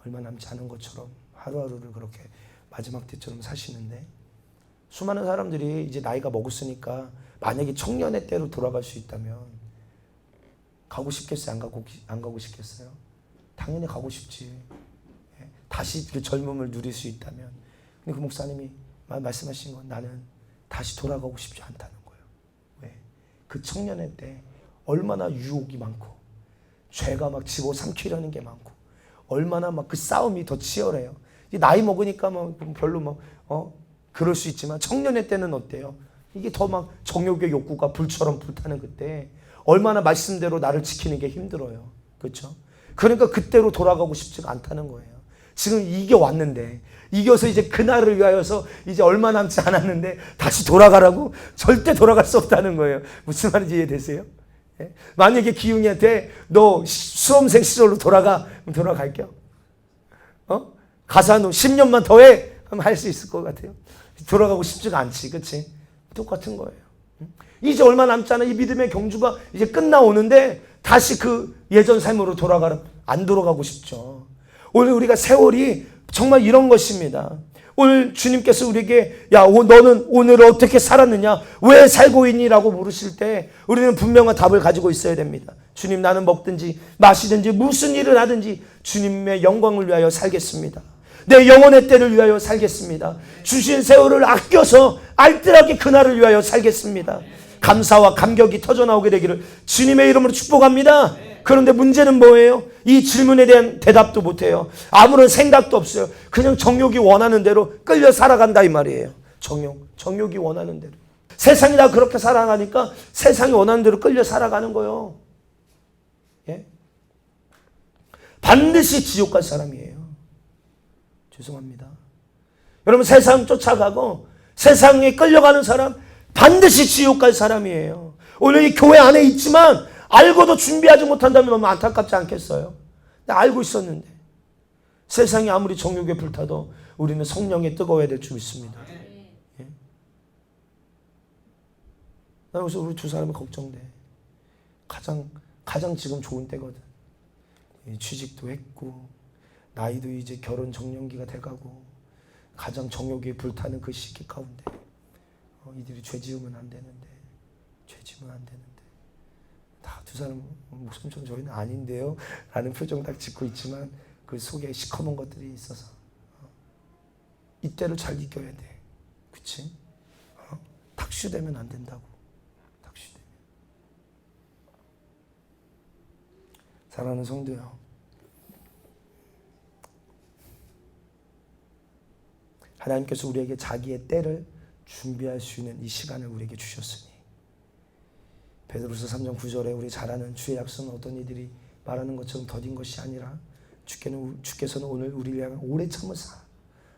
얼마 남지 않은 것처럼 하루하루를 그렇게 마지막 때처럼 사시는데, 수많은 사람들이 이제 나이가 먹었으니까 만약에 청년의 때로 돌아갈 수 있다면 가고 싶겠어요? 안 가고 싶겠어요? 당연히 가고 싶지. 다시 그 젊음을 누릴 수 있다면. 근데 그 목사님이 말씀하신 건 나는 다시 돌아가고 싶지 않다는 거예요. 왜? 그 청년의 때 얼마나 유혹이 많고 죄가 막 집어삼키려는 게 많고 얼마나 막 그 싸움이 더 치열해요. 나이 먹으니까 뭐 별로 그럴 수 있지만 청년의 때는 어때요? 이게 더 막 정욕의 욕구가 불처럼 불타는 그때 얼마나 말씀대로 나를 지키는 게 힘들어요. 그렇죠? 그러니까 그때로 돌아가고 싶지가 않다는 거예요. 지금 이겨왔는데, 이겨서 이제 그날을 위하여서 이제 얼마 남지 않았는데 다시 돌아가라고? 절대 돌아갈 수 없다는 거예요. 무슨 말인지 이해되세요? 만약에 기웅이한테 너 수험생 시절로 돌아가, 그럼 돌아갈게요. 가서 한 10년만 더 해? 하면 할 수 있을 것 같아요. 돌아가고 싶지가 않지, 그치? 똑같은 거예요. 이제 얼마 남지 않아 이 믿음의 경주가 이제 끝나오는데 다시 그 예전 삶으로 돌아가라? 안 돌아가고 싶죠. 오늘 우리가 세월이 정말 이런 것입니다. 오늘 주님께서 우리에게 야 너는 오늘 어떻게 살았느냐, 왜 살고 있니? 라고 물으실 때 우리는 분명한 답을 가지고 있어야 됩니다. 주님, 나는 먹든지 마시든지 무슨 일을 하든지 주님의 영광을 위하여 살겠습니다. 내 영혼의 때를 위하여 살겠습니다. 주신 세월을 아껴서 알뜰하게 그날을 위하여 살겠습니다. 감사와 감격이 터져나오게 되기를 주님의 이름으로 축복합니다. 그런데 문제는 뭐예요? 이 질문에 대한 대답도 못해요. 아무런 생각도 없어요. 그냥 정욕이 원하는 대로 끌려 살아간다 이 말이에요. 정욕이 원하는 대로. 세상이 다 그렇게 살아가니까 세상이 원하는 대로 끌려 살아가는 거예요. 반드시 지옥 갈 사람이에요. 죄송합니다. 여러분 세상 쫓아가고 세상에 끌려가는 사람 반드시 지옥 갈 사람이에요. 오늘 이 교회 안에 있지만 알고도 준비하지 못한다면 너무 안타깝지 않겠어요? 나 알고 있었는데. 세상이 아무리 정욕에 불타도 우리는 성령에 뜨거워야 될 줄 믿습니다. 나 그래서 우리 두 사람이 걱정돼. 가장 지금 좋은 때거든. 취직도 했고 나이도 이제 결혼 정년기가 돼가고 가장 정욕에 불타는 그 시기 가운데 이들이 죄 지으면 안 되는데 다 두 사람 목숨처럼 저희는 아닌데요 라는 표정 딱 짓고 있지만 그 속에 시커먼 것들이 있어서 이때를 잘 이겨야 돼. 그치? 탁슈되면 안 된다고. 탁슈되면. 사랑하는 성도요, 하나님께서 우리에게 자기의 때를 준비할 수 있는 이 시간을 우리에게 주셨으니 베드로서 3장 9절에 우리 잘 아는 주의 약속은 어떤 이들이 말하는 것처럼 더딘 것이 아니라 주께서는 오늘 우리를 향해 오래 참으사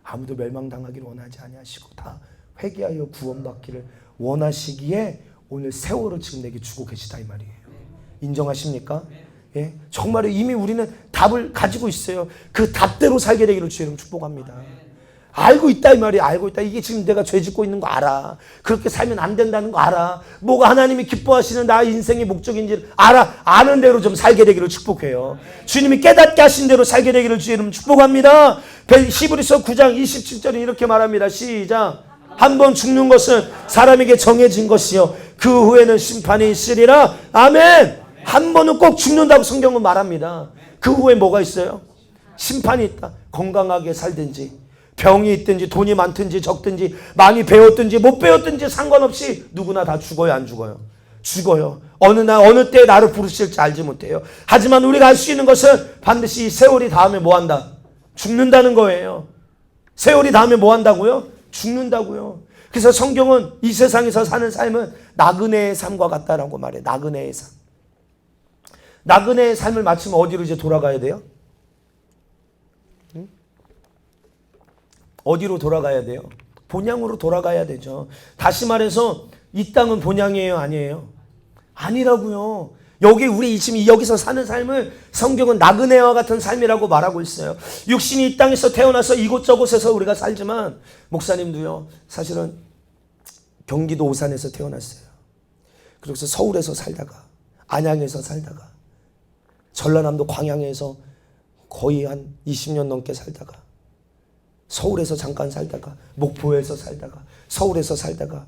아무도 멸망당하기를 원하지 아니하시고 다 회개하여 구원받기를 원하시기에 오늘 세월을 지금 내게 주고 계시다 이 말이에요. 인정하십니까? 예, 정말 이미 우리는 답을 가지고 있어요. 그 답대로 살게 되기를 주의 이름 축복합니다. 알고 있다 이 말이에요. 알고 있다. 이게 지금 내가 죄 짓고 있는 거 알아. 그렇게 살면 안 된다는 거 알아. 뭐가 하나님이 기뻐하시는 나의 인생의 목적인지 알아. 아는 대로 좀 살게 되기를 축복해요. 주님이 깨닫게 하신 대로 살게 되기를 주의 이름 축복합니다. 히브리서 9장 27절은 이렇게 말합니다. 시작. 한 번 죽는 것은 사람에게 정해진 것이요 그 후에는 심판이 있으리라. 아멘. 한 번은 꼭 죽는다고 성경은 말합니다. 그 후에 뭐가 있어요? 심판이 있다. 건강하게 살든지 병이 있든지 돈이 많든지 적든지 많이 배웠든지 못 배웠든지 상관없이 누구나 다 죽어요, 안 죽어요? 죽어요. 어느 날 어느 때에 나를 부르실지 알지 못해요. 하지만 우리가 알 수 있는 것은 반드시 이 세월이 닿으면 뭐 한다? 죽는다는 거예요. 세월이 닿으면 뭐 한다고요? 죽는다고요. 그래서 성경은 이 세상에서 사는 삶은 나그네의 삶과 같다라고 말해요. 나그네의 삶. 나그네의 삶을 마치면 어디로 이제 돌아가야 돼요? 어디로 돌아가야 돼요? 본향으로 돌아가야 되죠. 다시 말해서 이 땅은 본향이에요? 아니에요? 아니라고요. 여기 우리 지금 여기서 사는 삶을 성경은 나그네와 같은 삶이라고 말하고 있어요. 육신이 이 땅에서 태어나서 이곳저곳에서 우리가 살지만 목사님도요. 사실은 경기도 오산에서 태어났어요. 그래서 서울에서 살다가 안양에서 살다가 전라남도 광양에서 거의 한 20년 넘게 살다가 서울에서 잠깐 살다가 목포에서 살다가 서울에서 살다가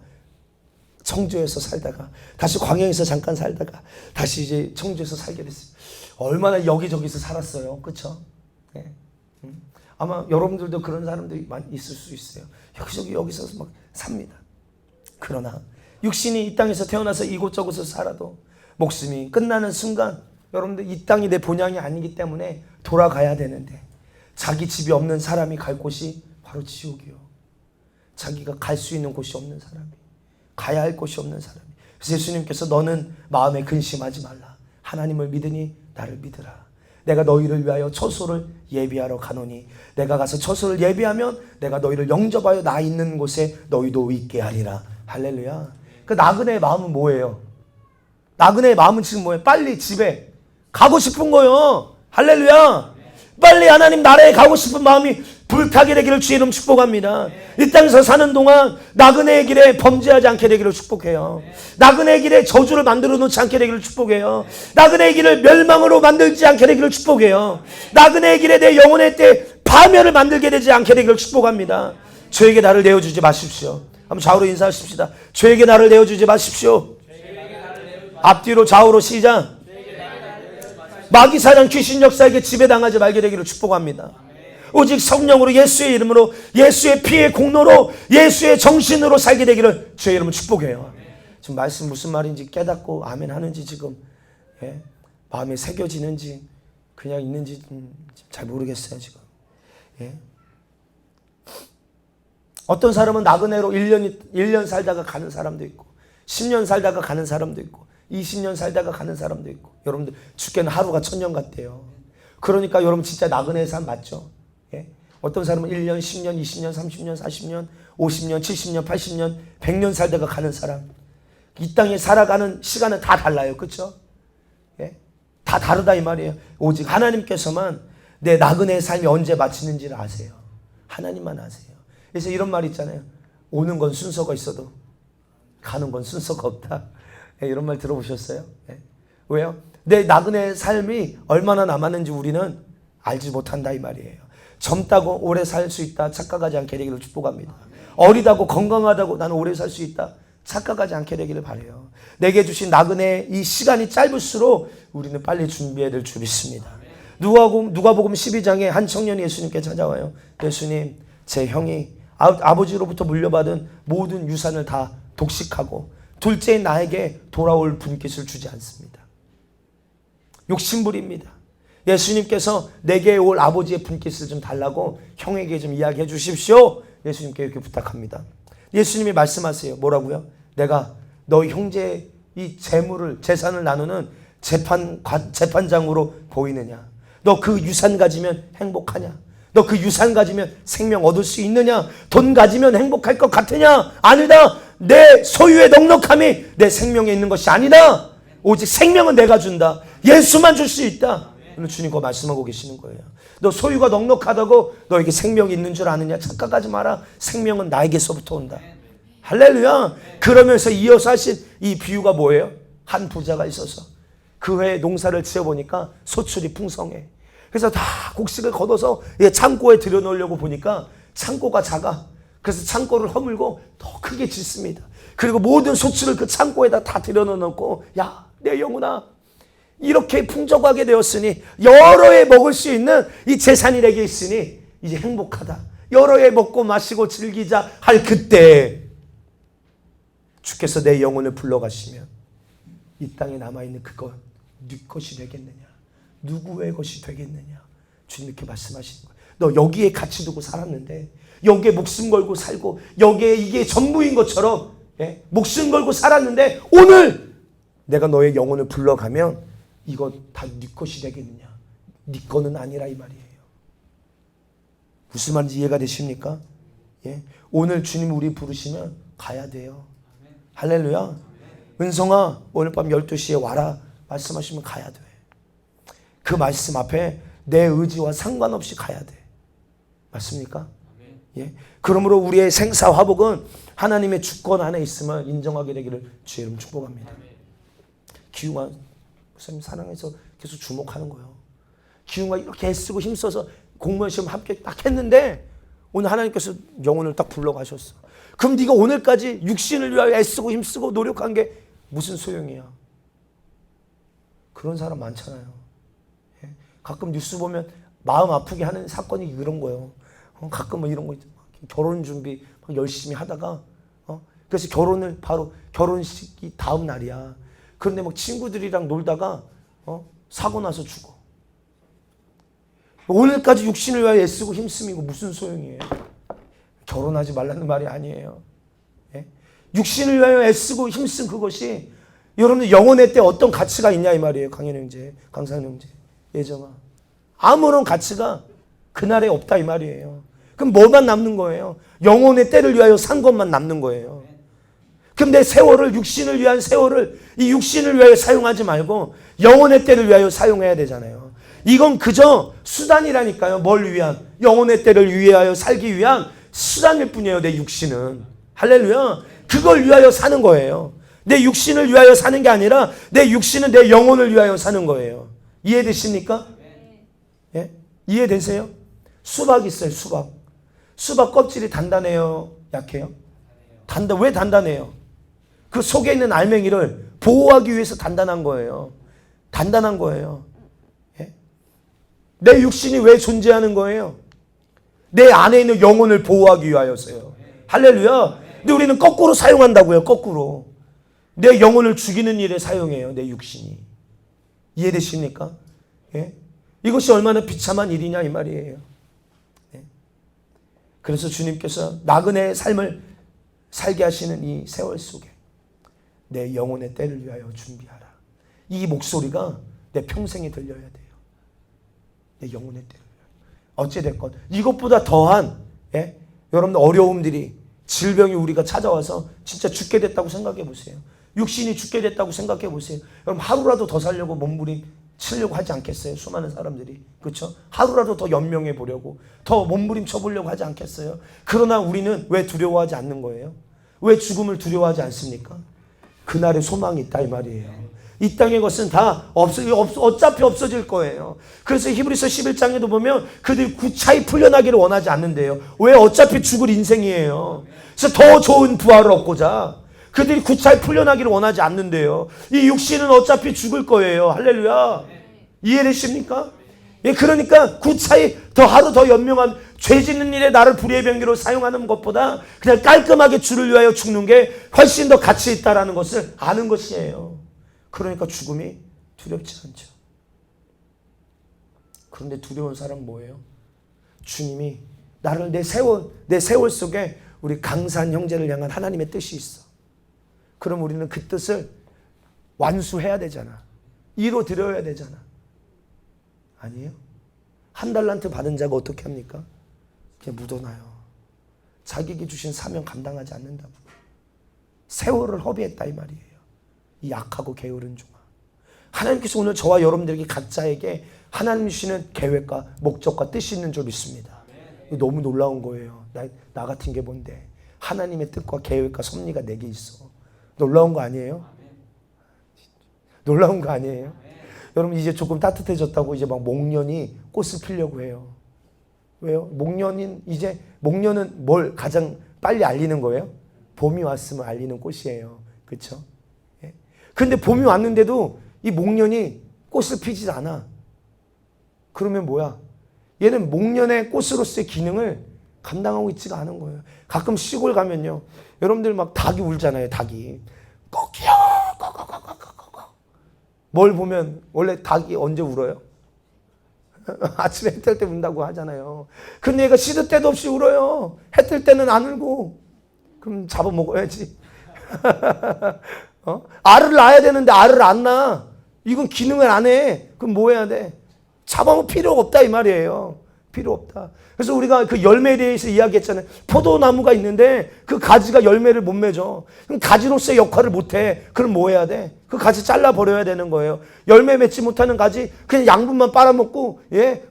청주에서 살다가 다시 광양에서 잠깐 살다가 다시 이제 청주에서 살게 됐어요. 얼마나 여기저기서 살았어요. 그렇죠? 네. 아마 여러분들도 그런 사람들이 많이 있을 수 있어요. 여기저기 여기서 막 삽니다. 그러나 육신이 이 땅에서 태어나서 이곳저곳에서 살아도 목숨이 끝나는 순간 여러분들 이 땅이 내 본향이 아니기 때문에 돌아가야 되는데 자기 집이 없는 사람이 갈 곳이 바로 지옥이요. 자기가 갈 수 있는 곳이 없는 사람이, 가야 할 곳이 없는 사람이. 그래서 예수님께서 너는 마음에 근심하지 말라. 하나님을 믿으니 나를 믿으라. 내가 너희를 위하여 처소를 예비하러 가노니 내가 가서 처소를 예비하면 내가 너희를 영접하여 나 있는 곳에 너희도 있게 하리라. 할렐루야. 그 나그네의 마음은 뭐예요? 나그네의 마음은 지금 뭐예요? 빨리 집에 가고 싶은 거예요. 할렐루야. 빨리 하나님 나라에 가고 싶은 마음이 불타게 되기를 주의 이름 축복합니다. 이 땅에서 사는 동안 나그네의 길에 범죄하지 않게 되기를 축복해요. 나그네의 길에 저주를 만들어 놓지 않게 되기를 축복해요. 나그네의 길을 멸망으로 만들지 않게 되기를 축복해요. 나그네의 길에 내 영혼의 때 파멸을 만들게 되지 않게 되기를 축복합니다. 죄에게 나를 내어주지 마십시오. 한번 좌우로 인사하십시다. 죄에게 나를 내어주지 마십시오. 앞뒤로 좌우로 시작. 마귀사랑 귀신 역사에게 지배당하지 말게 되기를 축복합니다. 오직 성령으로 예수의 이름으로 예수의 피의 공로로 예수의 정신으로 살게 되기를 주의 이름으로 축복해요. 지금 말씀 무슨 말인지 깨닫고 아멘 하는지 지금 마음에 새겨지는지 그냥 있는지 잘 모르겠어요 지금. 어떤 사람은 나그네로 1년 살다가 가는 사람도 있고 10년 살다가 가는 사람도 있고 20년 살다가 가는 사람도 있고 여러분들 죽게는 하루가 1000년 같대요. 그러니까 여러분 진짜 나그네의 삶 맞죠? 어떤 사람은 1년, 10년, 20년, 30년, 40년, 50년, 70년, 80년, 100년 살다가 가는 사람. 이 땅에 살아가는 시간은 다 달라요. 그렇죠? 다 다르다 이 말이에요. 오직 하나님께서만 내 나그네의 삶이 언제 마치는지를 아세요. 하나님만 아세요. 그래서 이런 말 있잖아요. 오는 건 순서가 있어도 가는 건 순서가 없다. 이런 말 들어보셨어요? 왜요? 내 나그네의 삶이 얼마나 남았는지 우리는 알지 못한다 이 말이에요. 젊다고 오래 살 수 있다 착각하지 않게 되기를 축복합니다. 어리다고 건강하다고 나는 오래 살 수 있다 착각하지 않게 되기를 바라요. 내게 주신 나그네의 이 시간이 짧을수록 우리는 빨리 준비해야 될 줄 믿습니다. 누가복음 12장에 한 청년이 예수님께 찾아와요. 예수님, 제 형이 아버지로부터 물려받은 모든 유산을 다 독식하고 둘째인 나에게 돌아올 분깃을 주지 않습니다. 욕심부립니다. 예수님께서 내게 올 아버지의 분깃을 좀 달라고 형에게 좀 이야기해 주십시오. 예수님께 이렇게 부탁합니다. 예수님이 말씀하세요. 뭐라고요? 내가 너희 형제의 이 재산을 나누는 재판장으로 보이느냐? 너 그 유산 가지면 행복하냐? 너 그 유산 가지면 생명 얻을 수 있느냐? 돈 가지면 행복할 것 같으냐? 아니다. 내 소유의 넉넉함이 내 생명에 있는 것이 아니다. 오직 생명은 내가 준다. 예수만 줄 수 있다. 오늘 주님 그거 말씀하고 계시는 거예요. 너 소유가 넉넉하다고 너에게 생명이 있는 줄 아느냐? 착각하지 마라. 생명은 나에게서부터 온다. 할렐루야. 그러면서 이어서 하신 이 비유가 뭐예요? 한 부자가 있어서 그 해에 농사를 지어보니까 소출이 풍성해. 그래서 다 곡식을 걷어서 창고에 들여놓으려고 보니까 창고가 작아. 그래서 창고를 허물고 더 크게 짓습니다. 그리고 모든 소출을 그 창고에다 다 들여놓고, 야, 내 영혼아, 이렇게 풍족하게 되었으니, 여러 해 먹을 수 있는 이 재산이 내게 있으니 이제 행복하다. 여러 해 먹고 마시고 즐기자 할 그때 주께서 내 영혼을 불러가시면 이 땅에 남아있는 그것 네 것이 되겠느냐? 누구의 것이 되겠느냐? 주님 이렇게 말씀하시는 거예요. 너 여기에 가치 두고 살았는데, 여기에 목숨 걸고 살고, 여기에 이게 전부인 것처럼 목숨 걸고 살았는데, 오늘 내가 너의 영혼을 불러가면 이거 다 네 것이 되겠느냐? 네 거는 아니라 이 말이에요. 무슨 말인지 이해가 되십니까? 오늘 주님 우리 부르시면 가야 돼요. 할렐루야. 은성아, 오늘 밤 12시에 와라 말씀하시면 가야 돼. 그 말씀 앞에 내 의지와 상관없이 가야 돼. 맞습니까? 그러므로 우리의 생사화복은 하나님의 주권 안에 있음을 인정하게 되기를 주의 이름 축복합니다. 기웅아 목사님 사랑해서 계속 주목하는 거예요. 기웅아 이렇게 애쓰고 힘써서 공무원 시험 합격 딱 했는데 오늘 하나님께서 영혼을 딱 불러가셨어. 그럼 네가 오늘까지 육신을 위하여 애쓰고 힘쓰고 노력한 게 무슨 소용이야? 그런 사람 많잖아요. 가끔 뉴스 보면 마음 아프게 하는 사건이 그런 거예요. 가끔 뭐 이런 거 결혼 준비 열심히 하다가 그래서 결혼을 바로 결혼식이 다음 날이야. 그런데 막 친구들이랑 놀다가 사고 나서 죽어. 오늘까지 육신을 위하여 애쓰고 힘쓰고 무슨 소용이에요? 결혼하지 말라는 말이 아니에요. 육신을 위하여 애쓰고 힘쓴 그것이 여러분들 영혼의 때 어떤 가치가 있냐 이 말이에요. 강현 형제, 강산 형제, 예정아. 아무런 가치가 그날에 없다 이 말이에요. 그럼 뭐만 남는 거예요? 영혼의 때를 위하여 산 것만 남는 거예요. 그럼 내 세월을, 육신을 위한 세월을 이 육신을 위하여 사용하지 말고 영혼의 때를 위하여 사용해야 되잖아요. 이건 그저 수단이라니까요. 뭘 위한? 영혼의 때를 위하여 살기 위한 수단일 뿐이에요. 내 육신은. 할렐루야. 그걸 위하여 사는 거예요. 내 육신을 위하여 사는 게 아니라 내 육신은 내 영혼을 위하여 사는 거예요. 이해되십니까? 이해되세요? 수박 있어요. 수박. 수박 껍질이 단단해요? 약해요? 왜 단단해요? 그 속에 있는 알맹이를 보호하기 위해서 단단한 거예요. 단단한 거예요. 내 육신이 왜 존재하는 거예요? 내 안에 있는 영혼을 보호하기 위하여서요. 할렐루야. 근데 우리는 거꾸로 사용한다고요. 거꾸로. 내 영혼을 죽이는 일에 사용해요. 내 육신이. 이해되십니까? 이것이 얼마나 비참한 일이냐 이 말이에요. 그래서 주님께서 나그네의 삶을 살게 하시는 이 세월 속에 내 영혼의 때를 위하여 준비하라. 이 목소리가 내 평생에 들려야 돼요. 내 영혼의 때를 위하여. 어찌됐건 이것보다 더한 여러분 어려움들이 질병이 우리가 찾아와서 진짜 죽게 됐다고 생각해 보세요. 육신이 죽게 됐다고 생각해 보세요. 여러분 하루라도 더 살려고 몸부림 치려고 하지 않겠어요? 수많은 사람들이. 그렇죠? 하루라도 더 연명해 보려고 더 몸부림 쳐보려고 하지 않겠어요? 그러나 우리는 왜 두려워하지 않는 거예요? 왜 죽음을 두려워하지 않습니까? 그날의 소망이 있다 이 말이에요. 이 땅의 것은 다 어차피 없어질 거예요. 그래서 히브리서 11장에도 보면 그들이 구차히 풀려나기를 원하지 않는데요. 왜? 어차피 죽을 인생이에요. 그래서 더 좋은 부활을 얻고자 그들이 구차히 풀려나기를 원하지 않는데요. 이 육신은 어차피 죽을 거예요. 할렐루야. 이해되십니까? 그러니까 구차히 하루 더 연명한 죄 짓는 일에 나를 불의의 병기로 사용하는 것보다 그냥 깔끔하게 주를 위하여 죽는 게 훨씬 더 가치 있다라는 것을 아는 것이에요. 그러니까 죽음이 두렵지 않죠. 그런데 두려운 사람은 뭐예요? 주님이 나를 내 세월 속에 우리 강산 형제를 향한 하나님의 뜻이 있어. 그럼 우리는 그 뜻을 완수해야 되잖아. 이루어드려야 되잖아. 아니에요? 한 달란트 받은 자가 어떻게 합니까? 그냥 묻어놔요. 자기에게 주신 사명 감당하지 않는다고. 세월을 허비했다 이 말이에요. 이 약하고 게으른 종아. 하나님께서 오늘 저와 여러분들에게 각자에게 하나님 주시는 계획과 목적과 뜻이 있는 줄 믿습니다. 너무 놀라운 거예요. 나 같은 게 뭔데. 하나님의 뜻과 계획과 섭리가 내게 있어. 놀라운 거 아니에요? 놀라운 거 아니에요? 여러분 이제 조금 따뜻해졌다고 이제 막 목련이 꽃을 피려고 해요. 왜요? 목련은 뭘 가장 빨리 알리는 거예요? 봄이 왔으면 알리는 꽃이에요. 그렇죠? 예. 근데 봄이 왔는데도 이 목련이 꽃을 피지 않아. 그러면 뭐야? 얘는 목련의 꽃으로서의 기능을 감당하고 있지가 않은 거예요. 가끔 시골 가면요. 여러분들 막 닭이 울잖아요. 닭이. 꼭이요. 뭘 보면 원래 닭이 언제 울어요? 아침에 해 뜰 때 운다고 하잖아요. 근데 얘가 시도 때도 없이 울어요. 해 뜰 때는 안 울고. 그럼 잡아먹어야지. 알을 낳아야 되는데 알을 안 낳아. 이건 기능을 안 해. 그럼 뭐 해야 돼? 잡아먹을 필요가 없다 이 말이에요. 필요 없다. 그래서 우리가 그 열매에 대해서 이야기했잖아요. 포도나무가 있는데 그 가지가 열매를 못 맺어. 그럼 가지로서의 역할을 못 해. 그럼 뭐 해야 돼? 그 가지 잘라버려야 되는 거예요. 열매 맺지 못하는 가지 그냥 양분만 빨아먹고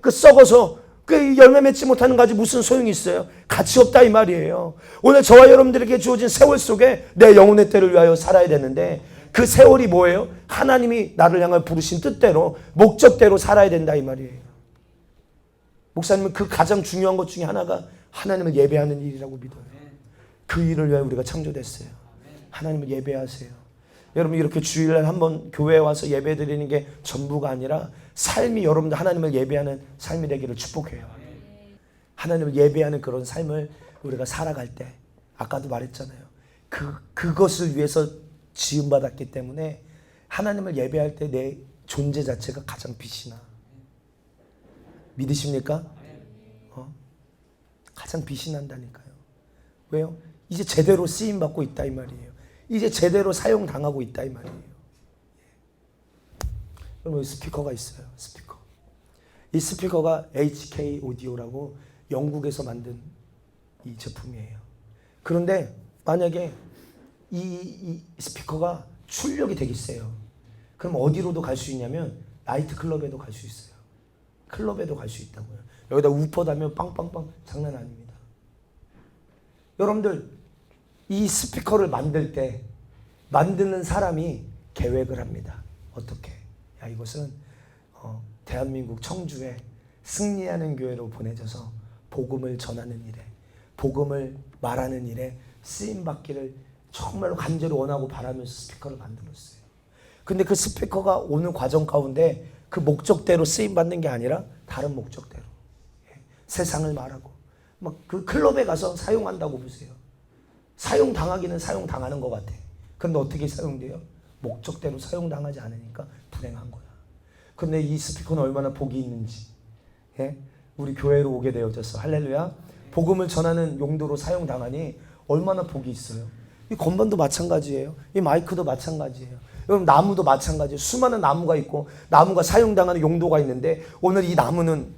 그 썩어서 그 열매 맺지 못하는 가지 무슨 소용이 있어요? 가치 없다 이 말이에요. 오늘 저와 여러분들에게 주어진 세월 속에 내 영혼의 때를 위하여 살아야 되는데 그 세월이 뭐예요? 하나님이 나를 향해 부르신 뜻대로 목적대로 살아야 된다 이 말이에요. 목사님은 그 가장 중요한 것 중에 하나가 하나님을 예배하는 일이라고 믿어요. 그 일을 위하여 우리가 창조됐어요. 하나님을 예배하세요. 여러분 이렇게 주일날 한번 교회에 와서 예배 드리는 게 전부가 아니라 삶이 여러분들 하나님을 예배하는 삶이 되기를 축복해요. 하나님을 예배하는 그런 삶을 우리가 살아갈 때 아까도 말했잖아요. 그것을 위해서 지음받았기 때문에 하나님을 예배할 때 내 존재 자체가 가장 빛이 나. 믿으십니까? 가장 빛이 난다니까요. 왜요? 이제 제대로 쓰임받고 있다 이 말이에요. 이제 제대로 사용당하고 있다 이 말이에요. 여러분 스피커가 있어요. 스피커. 이 스피커가 HK 오디오라고 영국에서 만든 이 제품이에요. 그런데 만약에 이 스피커가 출력이 되게 세요. 그럼 어디로도 갈 수 있냐면 나이트 클럽에도 갈 수 있어요. 클럽에도 갈 수 있다고요. 여기다 우퍼 달면 빵빵빵 장난 아닙니다. 여러분들 이 스피커를 만들 때 만드는 사람이 계획을 합니다. 어떻게? 야 이것은 대한민국 청주에 승리하는 교회로 보내져서 복음을 전하는 일에 복음을 말하는 일에 쓰임받기를 정말로 간절히 원하고 바라면서 스피커를 만들었어요. 근데 그 스피커가 오는 과정 가운데 그 목적대로 쓰임받는 게 아니라 다른 목적대로 세상을 말하고 막 그 클럽에 가서 사용한다고 보세요. 사용당하기는 사용당하는 것 같아. 그런데 어떻게 사용돼요? 목적대로 사용당하지 않으니까 불행한 거야. 그런데 이 스피커는 얼마나 복이 있는지 우리 교회로 오게 되어져서 할렐루야. 복음을 전하는 용도로 사용당하니 얼마나 복이 있어요. 이 건반도 마찬가지예요. 이 마이크도 마찬가지예요. 여러분 나무도 마찬가지예요. 수많은 나무가 있고 나무가 사용당하는 용도가 있는데 오늘 이 나무는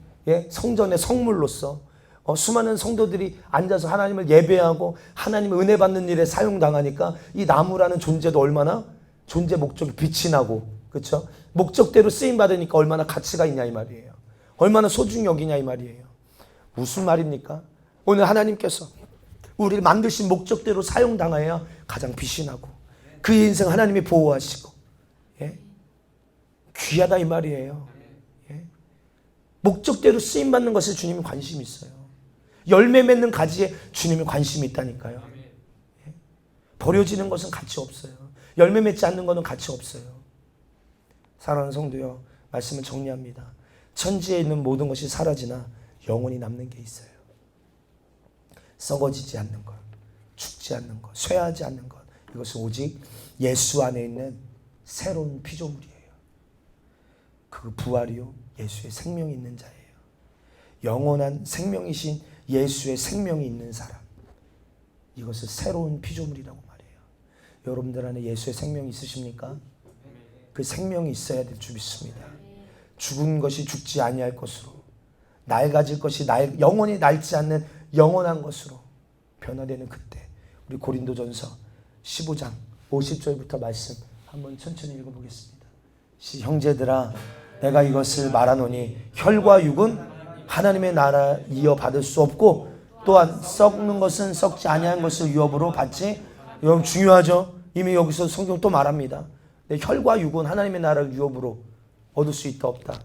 성전의 성물로서 수많은 성도들이 앉아서 하나님을 예배하고 하나님의 은혜 받는 일에 사용당하니까 이 나무라는 존재도 얼마나 존재 목적이 빛이 나고 그렇죠? 목적대로 쓰임 받으니까 얼마나 가치가 있냐 이 말이에요. 얼마나 소중히 여기냐 이 말이에요. 무슨 말입니까? 오늘 하나님께서 우리를 만드신 목적대로 사용당해야 가장 빛이 나고 그 인생 하나님이 보호하시고 귀하다 이 말이에요. 목적대로 쓰임받는 것에 주님이 관심이 있어요. 열매 맺는 가지에 주님이 관심이 있다니까요. 버려지는 것은 가치 없어요. 열매 맺지 않는 것은 가치 없어요. 사랑하는 성도여 말씀을 정리합니다. 천지에 있는 모든 것이 사라지나 영원히 남는 게 있어요. 썩어지지 않는 것, 죽지 않는 것, 쇠하지 않는 것. 이것은 오직 예수 안에 있는 새로운 피조물이에요. 그 부활이요 예수의 생명이 있는 자예요. 영원한 생명이신 예수의 생명이 있는 사람. 이것은 새로운 피조물이라고 말해요. 여러분들 안에 예수의 생명이 있으십니까? 그 생명이 있어야 될 줄 믿습니다. 죽은 것이 죽지 아니할 것으로 낡아질 것이 영원히 낡지 않는 영원한 것으로 변화되는 그때 우리 고린도전서 15장 50절부터 말씀 한번 천천히 읽어보겠습니다. 형제들아 내가 이것을 말하노니 혈과 육은 하나님의 나라 이어받을 수 없고 또한 썩는 것은 썩지 아니한 것을 유업으로 받지. 여러분 중요하죠. 이미 여기서 성경 또 말합니다. 혈과 육은 하나님의 나라를 유업으로 얻을 수 있다 없다?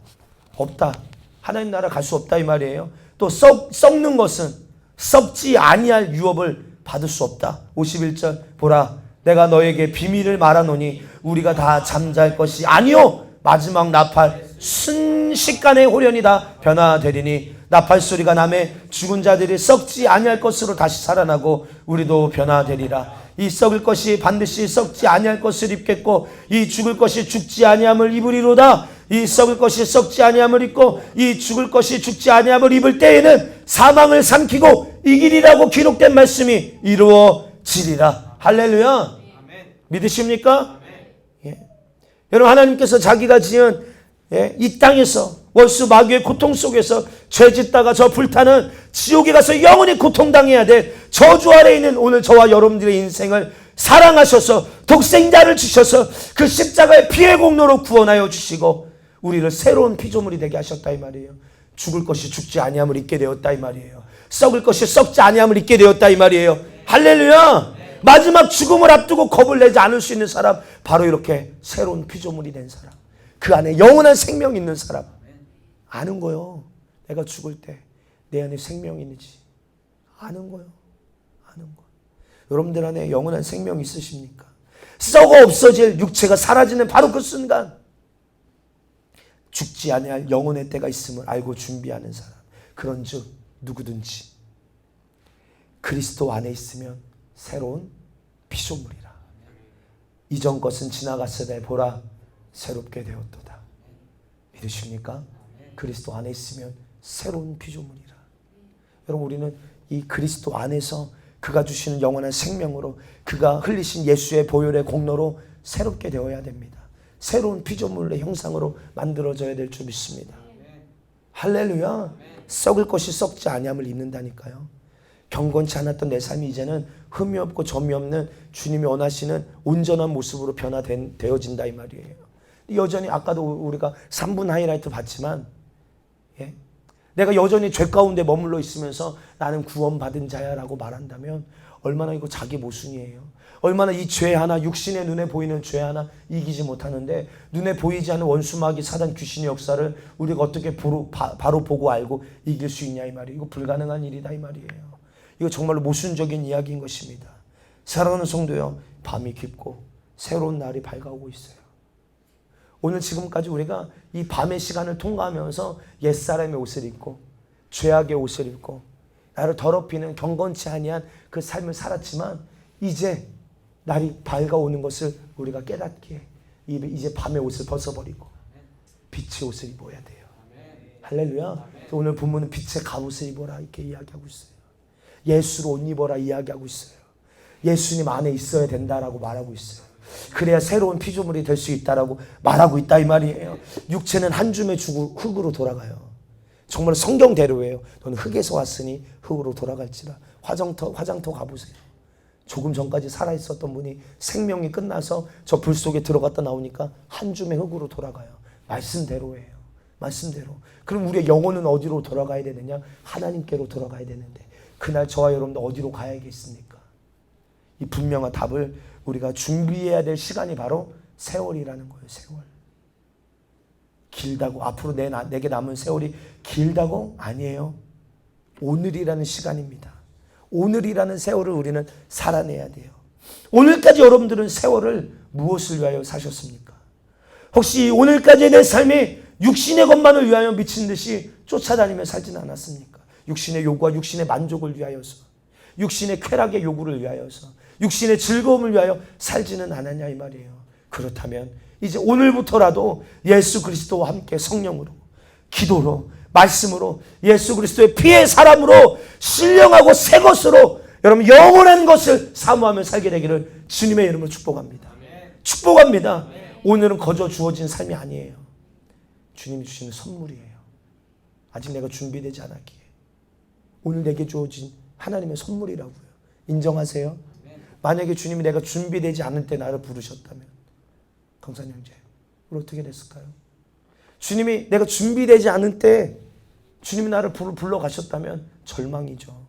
없다. 하나님 나라 갈 수 없다 이 말이에요. 또 썩는 것은 썩지 아니할 유업을 받을 수 없다. 51절 보라 내가 너에게 비밀을 말하노니 우리가 다 잠잘 것이 아니요 마지막 나팔 순식간에 호련이다 변화되리니 나팔 소리가 나매 죽은 자들이 썩지 아니할 것으로 다시 살아나고 우리도 변화되리라. 이 썩을 것이 반드시 썩지 아니할 것을 입겠고 이 죽을 것이 죽지 아니함을 입으리로다. 이 썩을 것이 썩지 아니함을 입고 이 죽을 것이 죽지 아니함을 입을 때에는 사망을 삼키고 이기리라고 기록된 말씀이 이루어지리라. 할렐루야. 아멘. 믿으십니까? 예. 여러분 하나님께서 자기가 지은 이 땅에서 원수 마귀의 고통 속에서 죄 짓다가 저 불타는 지옥에 가서 영원히 고통당해야 될 저주 아래 있는 오늘 저와 여러분들의 인생을 사랑하셔서 독생자를 주셔서 그 십자가의 피의 공로로 구원하여 주시고 우리를 새로운 피조물이 되게 하셨다 이 말이에요. 죽을 것이 죽지 아니함을 잊게 되었다 이 말이에요. 썩을 것이 썩지 아니함을 잊게 되었다 이 말이에요. 할렐루야. 마지막 죽음을 앞두고 겁을 내지 않을 수 있는 사람 바로 이렇게 새로운 피조물이 된 사람, 그 안에 영원한 생명이 있는 사람 아는 거요. 내가 죽을 때 내 안에 생명이 있는지 아는 거요. 아는 거. 여러분들 안에 영원한 생명이 있으십니까? 썩어 없어질 육체가 사라지는 바로 그 순간 죽지 아니할 영혼의 때가 있음을 알고 준비하는 사람. 그런즉 누구든지 그리스도 안에 있으면 새로운 피조물이라. 이전 것은 지나갔으되 보라 새롭게 되었도다. 믿으십니까? 그리스도 안에 있으면 새로운 피조물이라. 여러분 우리는 이 그리스도 안에서 그가 주시는 영원한 생명으로 그가 흘리신 예수의 보혈의 공로로 새롭게 되어야 됩니다. 새로운 피조물의 형상으로 만들어져야 될 줄 믿습니다. 할렐루야. 썩을 것이 썩지 아니함을 입는다니까요. 경건치 않았던 내 삶이 이제는 흠이 없고 점이 없는 주님이 원하시는 온전한 모습으로 변화되어진다 이 말이에요. 여전히 아까도 우리가 3분 하이라이트 봤지만 내가 여전히 죄 가운데 머물러 있으면서 나는 구원받은 자야 라고 말한다면 얼마나 이거 자기 모순이에요. 얼마나 이 죄 하나, 육신의 눈에 보이는 죄 하나 이기지 못하는데 눈에 보이지 않는 원수마귀 사단 귀신의 역사를 우리가 어떻게 바로 보고 알고 이길 수 있냐 이 말이에요. 이거 불가능한 일이다 이 말이에요. 이거 정말로 모순적인 이야기인 것입니다. 사랑하는 성도요, 밤이 깊고 새로운 날이 밝아오고 있어요. 오늘 지금까지 우리가 이 밤의 시간을 통과하면서 옛사람의 옷을 입고 죄악의 옷을 입고 나를 더럽히는 경건치 아니한 그 삶을 살았지만 이제 날이 밝아오는 것을 우리가 깨닫기에 이제 밤의 옷을 벗어버리고 빛의 옷을 입어야 돼요. 할렐루야. 오늘 본문은 빛의 갑옷을 입어라 이렇게 이야기하고 있어요. 예수로 옷 입어라 이야기하고 있어요. 예수님 안에 있어야 된다라고 말하고 있어요. 그래야 새로운 피조물이 될 수 있다라고 말하고 있다 이 말이에요. 육체는 한 줌의 흙으로 돌아가요. 정말 성경대로예요. 너는 흙에서 왔으니 흙으로 돌아갈지라. 화장터 가보세요. 조금 전까지 살아있었던 분이 생명이 끝나서 저 불 속에 들어갔다 나오니까 한 줌의 흙으로 돌아가요. 말씀대로예요. 말씀대로. 그럼 우리의 영혼은 어디로 돌아가야 되느냐? 하나님께로 돌아가야 되는데 그날 저와 여러분들 어디로 가야겠습니까? 이 분명한 답을 우리가 준비해야 될 시간이 바로 세월이라는 거예요. 세월. 길다고 앞으로 내게 남은 세월이 길다고? 아니에요. 오늘이라는 시간입니다. 오늘이라는 세월을 우리는 살아내야 돼요. 오늘까지 여러분들은 세월을 무엇을 위하여 사셨습니까? 혹시 오늘까지의 내 삶이 육신의 것만을 위하여 미친 듯이 쫓아다니며 살지는 않았습니까? 육신의 요구와 육신의 만족을 위하여서, 육신의 쾌락의 요구를 위하여서, 육신의 즐거움을 위하여 살지는 않았냐 이 말이에요. 그렇다면 이제 오늘부터라도 예수 그리스도와 함께 성령으로, 기도로, 말씀으로, 예수 그리스도의 피의 사람으로 신령하고 새 것으로 여러분 영원한 것을 사모하며 살게 되기를 주님의 이름으로 축복합니다. 축복합니다. 오늘은 거저 주어진 삶이 아니에요. 주님이 주시는 선물이에요. 아직 내가 준비되지 않았기에 오늘 내게 주어진 하나님의 선물이라고요. 인정하세요? 만약에 주님이 내가 준비되지 않을 때 나를 부르셨다면, 강산 형제, 우리 어떻게 됐을까요? 주님이 내가 준비되지 않을 때 주님이 나를 불러가셨다면 절망이죠.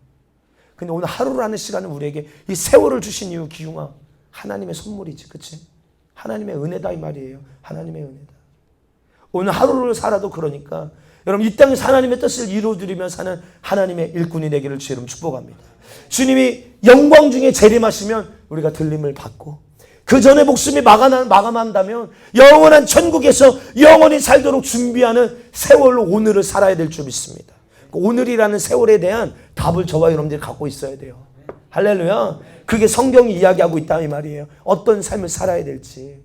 근데 오늘 하루라는 시간은 우리에게 이 세월을 주신 이유, 기용아, 하나님의 선물이지, 그치? 하나님의 은혜다 이 말이에요. 하나님의 은혜다. 오늘 하루를 살아도 그러니까 여러분 이 땅에서 하나님의 뜻을 이루어드리며 사는 하나님의 일꾼이 되기를 주의 이름 축복합니다. 주님이 영광 중에 재림하시면 우리가 들림을 받고, 그 전에 목숨이 마감한다면 영원한 천국에서 영원히 살도록 준비하는 세월로 오늘을 살아야 될 줄 믿습니다. 오늘이라는 세월에 대한 답을 저와 여러분들이 갖고 있어야 돼요. 할렐루야. 그게 성경이 이야기하고 있다 이 말이에요. 어떤 삶을 살아야 될지.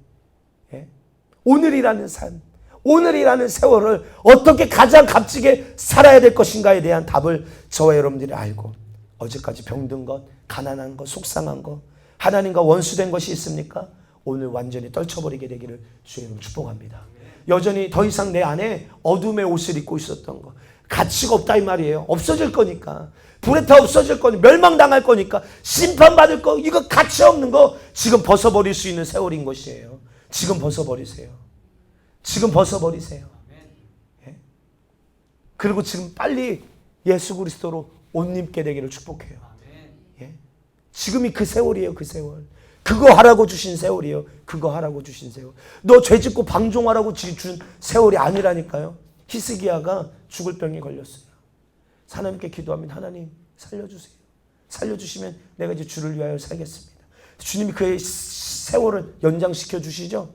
예? 오늘이라는 삶, 오늘이라는 세월을 어떻게 가장 값지게 살아야 될 것인가에 대한 답을 저와 여러분들이 알고, 어제까지 병든 것, 가난한 것, 속상한 것, 하나님과 원수된 것이 있습니까? 오늘 완전히 떨쳐버리게 되기를 주의 이름 축복합니다. 여전히 더 이상 내 안에 어둠의 옷을 입고 있었던 것, 가치가 없다 이 말이에요. 없어질 거니까, 불에 타 없어질 거니까, 멸망당할 거니까, 심판받을 거, 이거 가치 없는 거 지금 벗어버릴 수 있는 세월인 것이에요. 지금 벗어버리세요. 지금 벗어버리세요. 예? 그리고 지금 빨리 예수 그리스도로 옷 입게 되기를 축복해요. 예? 지금이 그 세월이에요. 그 세월. 그거 하라고 주신 세월이에요. 그거 하라고 주신 세월. 너 죄짓고 방종하라고 준 세월이 아니라니까요. 히스기야가 죽을 병에 걸렸어요. 하나님께 기도합니다. 하나님 살려주세요. 살려주시면 내가 이제 주를 위하여 살겠습니다. 주님이 그의 세월을 연장시켜 주시죠.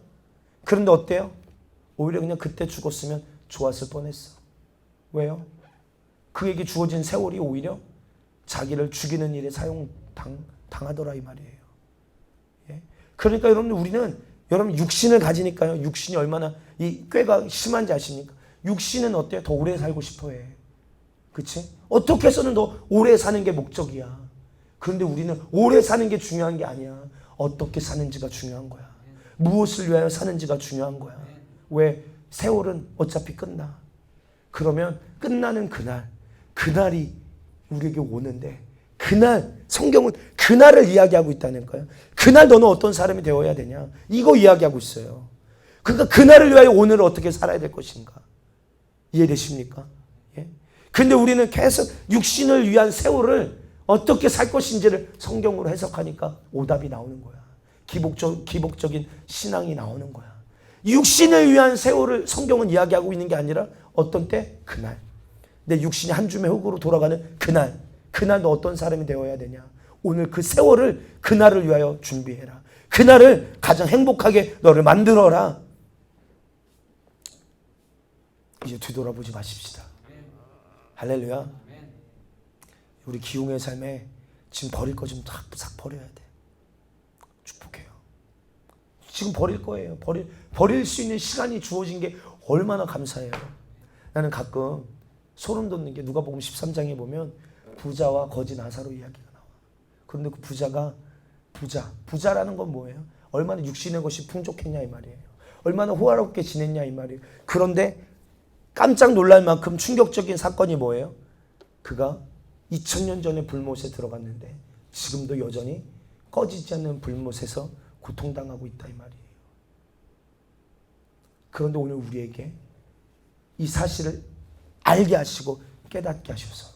그런데 어때요? 오히려 그냥 그때 죽었으면 좋았을 뻔했어. 왜요? 그에게 주어진 세월이 오히려 자기를 죽이는 일에 당하더라 이 말이에요. 예? 그러니까 여러분, 우리는 여러분 육신을 가지니까요. 육신이 얼마나 이 꾀가 심한지 아십니까? 육신은 어때요? 더 오래 살고 싶어 해. 그치? 어떻게 해서는 더 오래 사는 게 목적이야. 그런데 우리는 오래 사는 게 중요한 게 아니야. 어떻게 사는지가 중요한 거야. 무엇을 위하여 사는지가 중요한 거야. 왜? 세월은 어차피 끝나. 그러면 끝나는 그날이 우리에게 오는데, 그날, 성경은 그날을 이야기하고 있다는 거예요. 그날 너는 어떤 사람이 되어야 되냐, 이거 이야기하고 있어요. 그러니까 그날을 위하여 오늘을 어떻게 살아야 될 것인가. 이해되십니까? 예? 근데 우리는 계속 육신을 위한 세월을 어떻게 살 것인지를 성경으로 해석하니까 오답이 나오는 거야. 기복적인 신앙이 나오는 거야. 육신을 위한 세월을 성경은 이야기하고 있는 게 아니라 어떤 때? 그날. 내 육신이 한 줌의 흙으로 돌아가는 그날 너 어떤 사람이 되어야 되냐. 오늘 그 세월을 그날을 위하여 준비해라. 그날을 가장 행복하게 너를 만들어라. 이제 뒤돌아보지 마십시다. 할렐루야. 우리 기용의 삶에 지금 버릴 거 좀 싹 버려야 돼. 축복해요. 지금 버릴 거예요. 버릴 수 있는 시간이 주어진 게 얼마나 감사해요. 나는 가끔 소름 돋는 게, 누가복음 13장에 보면 부자와 거지 나사로 이야기가 나와. 그런데 그 부자라는 건 뭐예요? 얼마나 육신의 것이 풍족했냐 이 말이에요. 얼마나 호화롭게 지냈냐 이 말이에요. 그런데 깜짝 놀랄 만큼 충격적인 사건이 뭐예요? 그가 2000년 전에 불못에 들어갔는데 지금도 여전히 꺼지지 않는 불못에서 고통당하고 있다 이 말이에요. 그런데 오늘 우리에게 이 사실을 알게 하시고 깨닫게 하셔서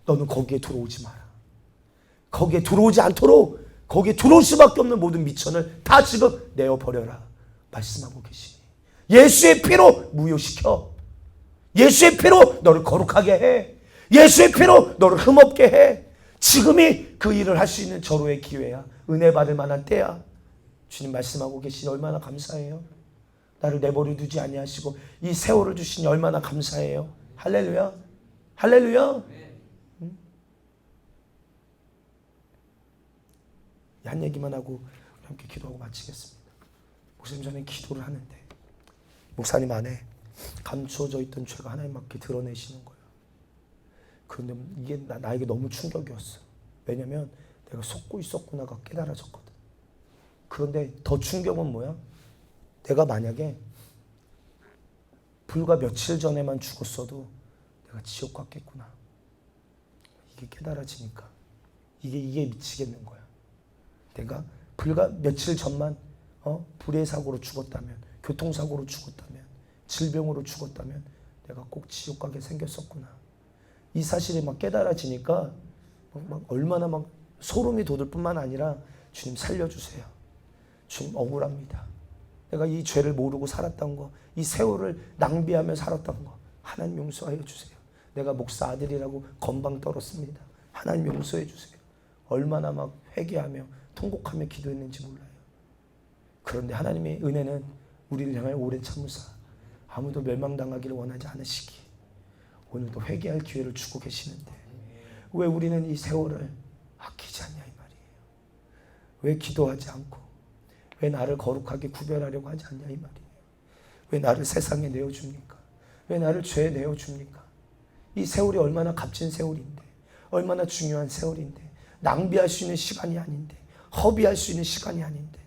너는 거기에 들어오지 마라. 거기에 들어오지 않도록, 거기에 들어올 수밖에 없는 모든 미천을 다 지금 내어버려라 말씀하고 계시니, 예수의 피로 무효시켜. 예수의 피로 너를 거룩하게 해. 예수의 피로 너를 흠없게 해. 지금이 그 일을 할 수 있는 절호의 기회야. 은혜 받을 만한 때야. 주님 말씀하고 계시니 얼마나 감사해요. 나를 내버려 두지 아니하시고 이 세월을 주시니 얼마나 감사해요. 할렐루야. 할렐루야. 한 얘기만 하고 함께 기도하고 마치겠습니다. 목사님, 저는 기도를 하는데 목사님 안에 감추어져 있던 죄가 하나님 앞에 드러내시는 거예요. 그런데 이게 나에게 너무 충격이었어. 왜냐면 내가 속고 있었구나가 깨달아졌거든. 그런데 더 충격은 뭐야? 내가 만약에 불과 며칠 전에만 죽었어도 내가 지옥 갔겠구나. 이게 깨달아지니까 이게 미치겠는 거야. 내가 불과 며칠 전만 불의 사고로 죽었다면, 교통사고로 죽었다면, 질병으로 죽었다면 내가 꼭 지옥 가게 생겼었구나. 이 사실이 막 깨달아지니까 막 얼마나 막 소름이 돋을 뿐만 아니라 주님 살려주세요. 주님 억울합니다. 내가 이 죄를 모르고 살았던 거, 이 세월을 낭비하며 살았던 거 하나님 용서하여 주세요. 내가 목사 아들이라고 건방 떨었습니다. 하나님 용서해 주세요. 얼마나 막 회개하며 통곡하며 기도했는지 몰라요. 그런데 하나님의 은혜는 우리를 향하여 오랜 참으사 아무도 멸망당하기를 원하지 않으시기에 오늘도 회개할 기회를 주고 계시는데 왜 우리는 이 세월을 아끼지 않냐 이 말이에요. 왜 기도하지 않고, 왜 나를 거룩하게 구별하려고 하지 않냐 이 말이에요. 왜 나를 세상에 내어줍니까? 왜 나를 죄에 내어줍니까? 이 세월이 얼마나 값진 세월인데, 얼마나 중요한 세월인데, 낭비할 수 있는 시간이 아닌데, 허비할 수 있는 시간이 아닌데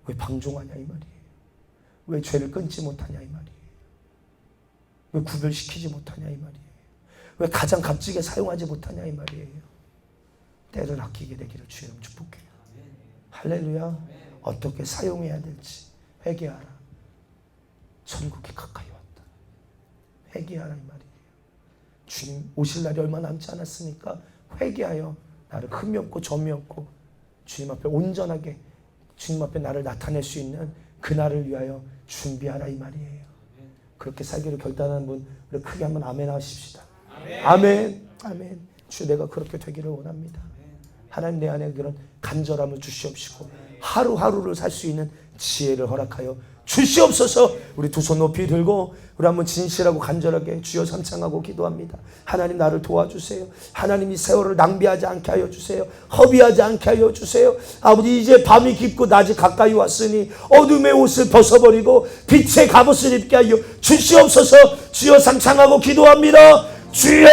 왜 방종하냐 이 말이에요. 왜 죄를 끊지 못하냐 이 말이에요. 왜 구별시키지 못하냐 이 말이에요. 왜 가장 값지게 사용하지 못하냐 이 말이에요. 때를 아끼게 되기를 주여 축복해요. 할렐루야. 어떻게 사용해야 될지 회개하라. 천국이 가까이 왔다. 회개하라 이 말이에요. 주님 오실 날이 얼마 남지 않았으니까 회개하여 나를 흠이 없고 점이 없고 주님 앞에 온전하게 주님 앞에 나를 나타낼 수 있는 그날을 위하여 준비하라 이 말이에요. 그렇게 살기를 결단하는 분 우리 크게 한번 아멘 하십시다. 아멘. 아멘. 주 내가 그렇게 되기를 원합니다. 하나님 내 안에 그런 간절함을 주시옵시고 하루하루를 살 수 있는 지혜를 허락하여 주시옵소서. 우리 두 손 높이 들고 우리 한번 진실하고 간절하게 주여 삼창하고 기도합니다. 하나님 나를 도와주세요. 하나님 이 세월을 낭비하지 않게 하여 주세요. 허비하지 않게 하여 주세요. 아버지 이제 밤이 깊고 낮이 가까이 왔으니 어둠의 옷을 벗어버리고 빛의 갑옷을 입게 하여 주시옵소서. 주여 삼창하고 기도합니다. 주여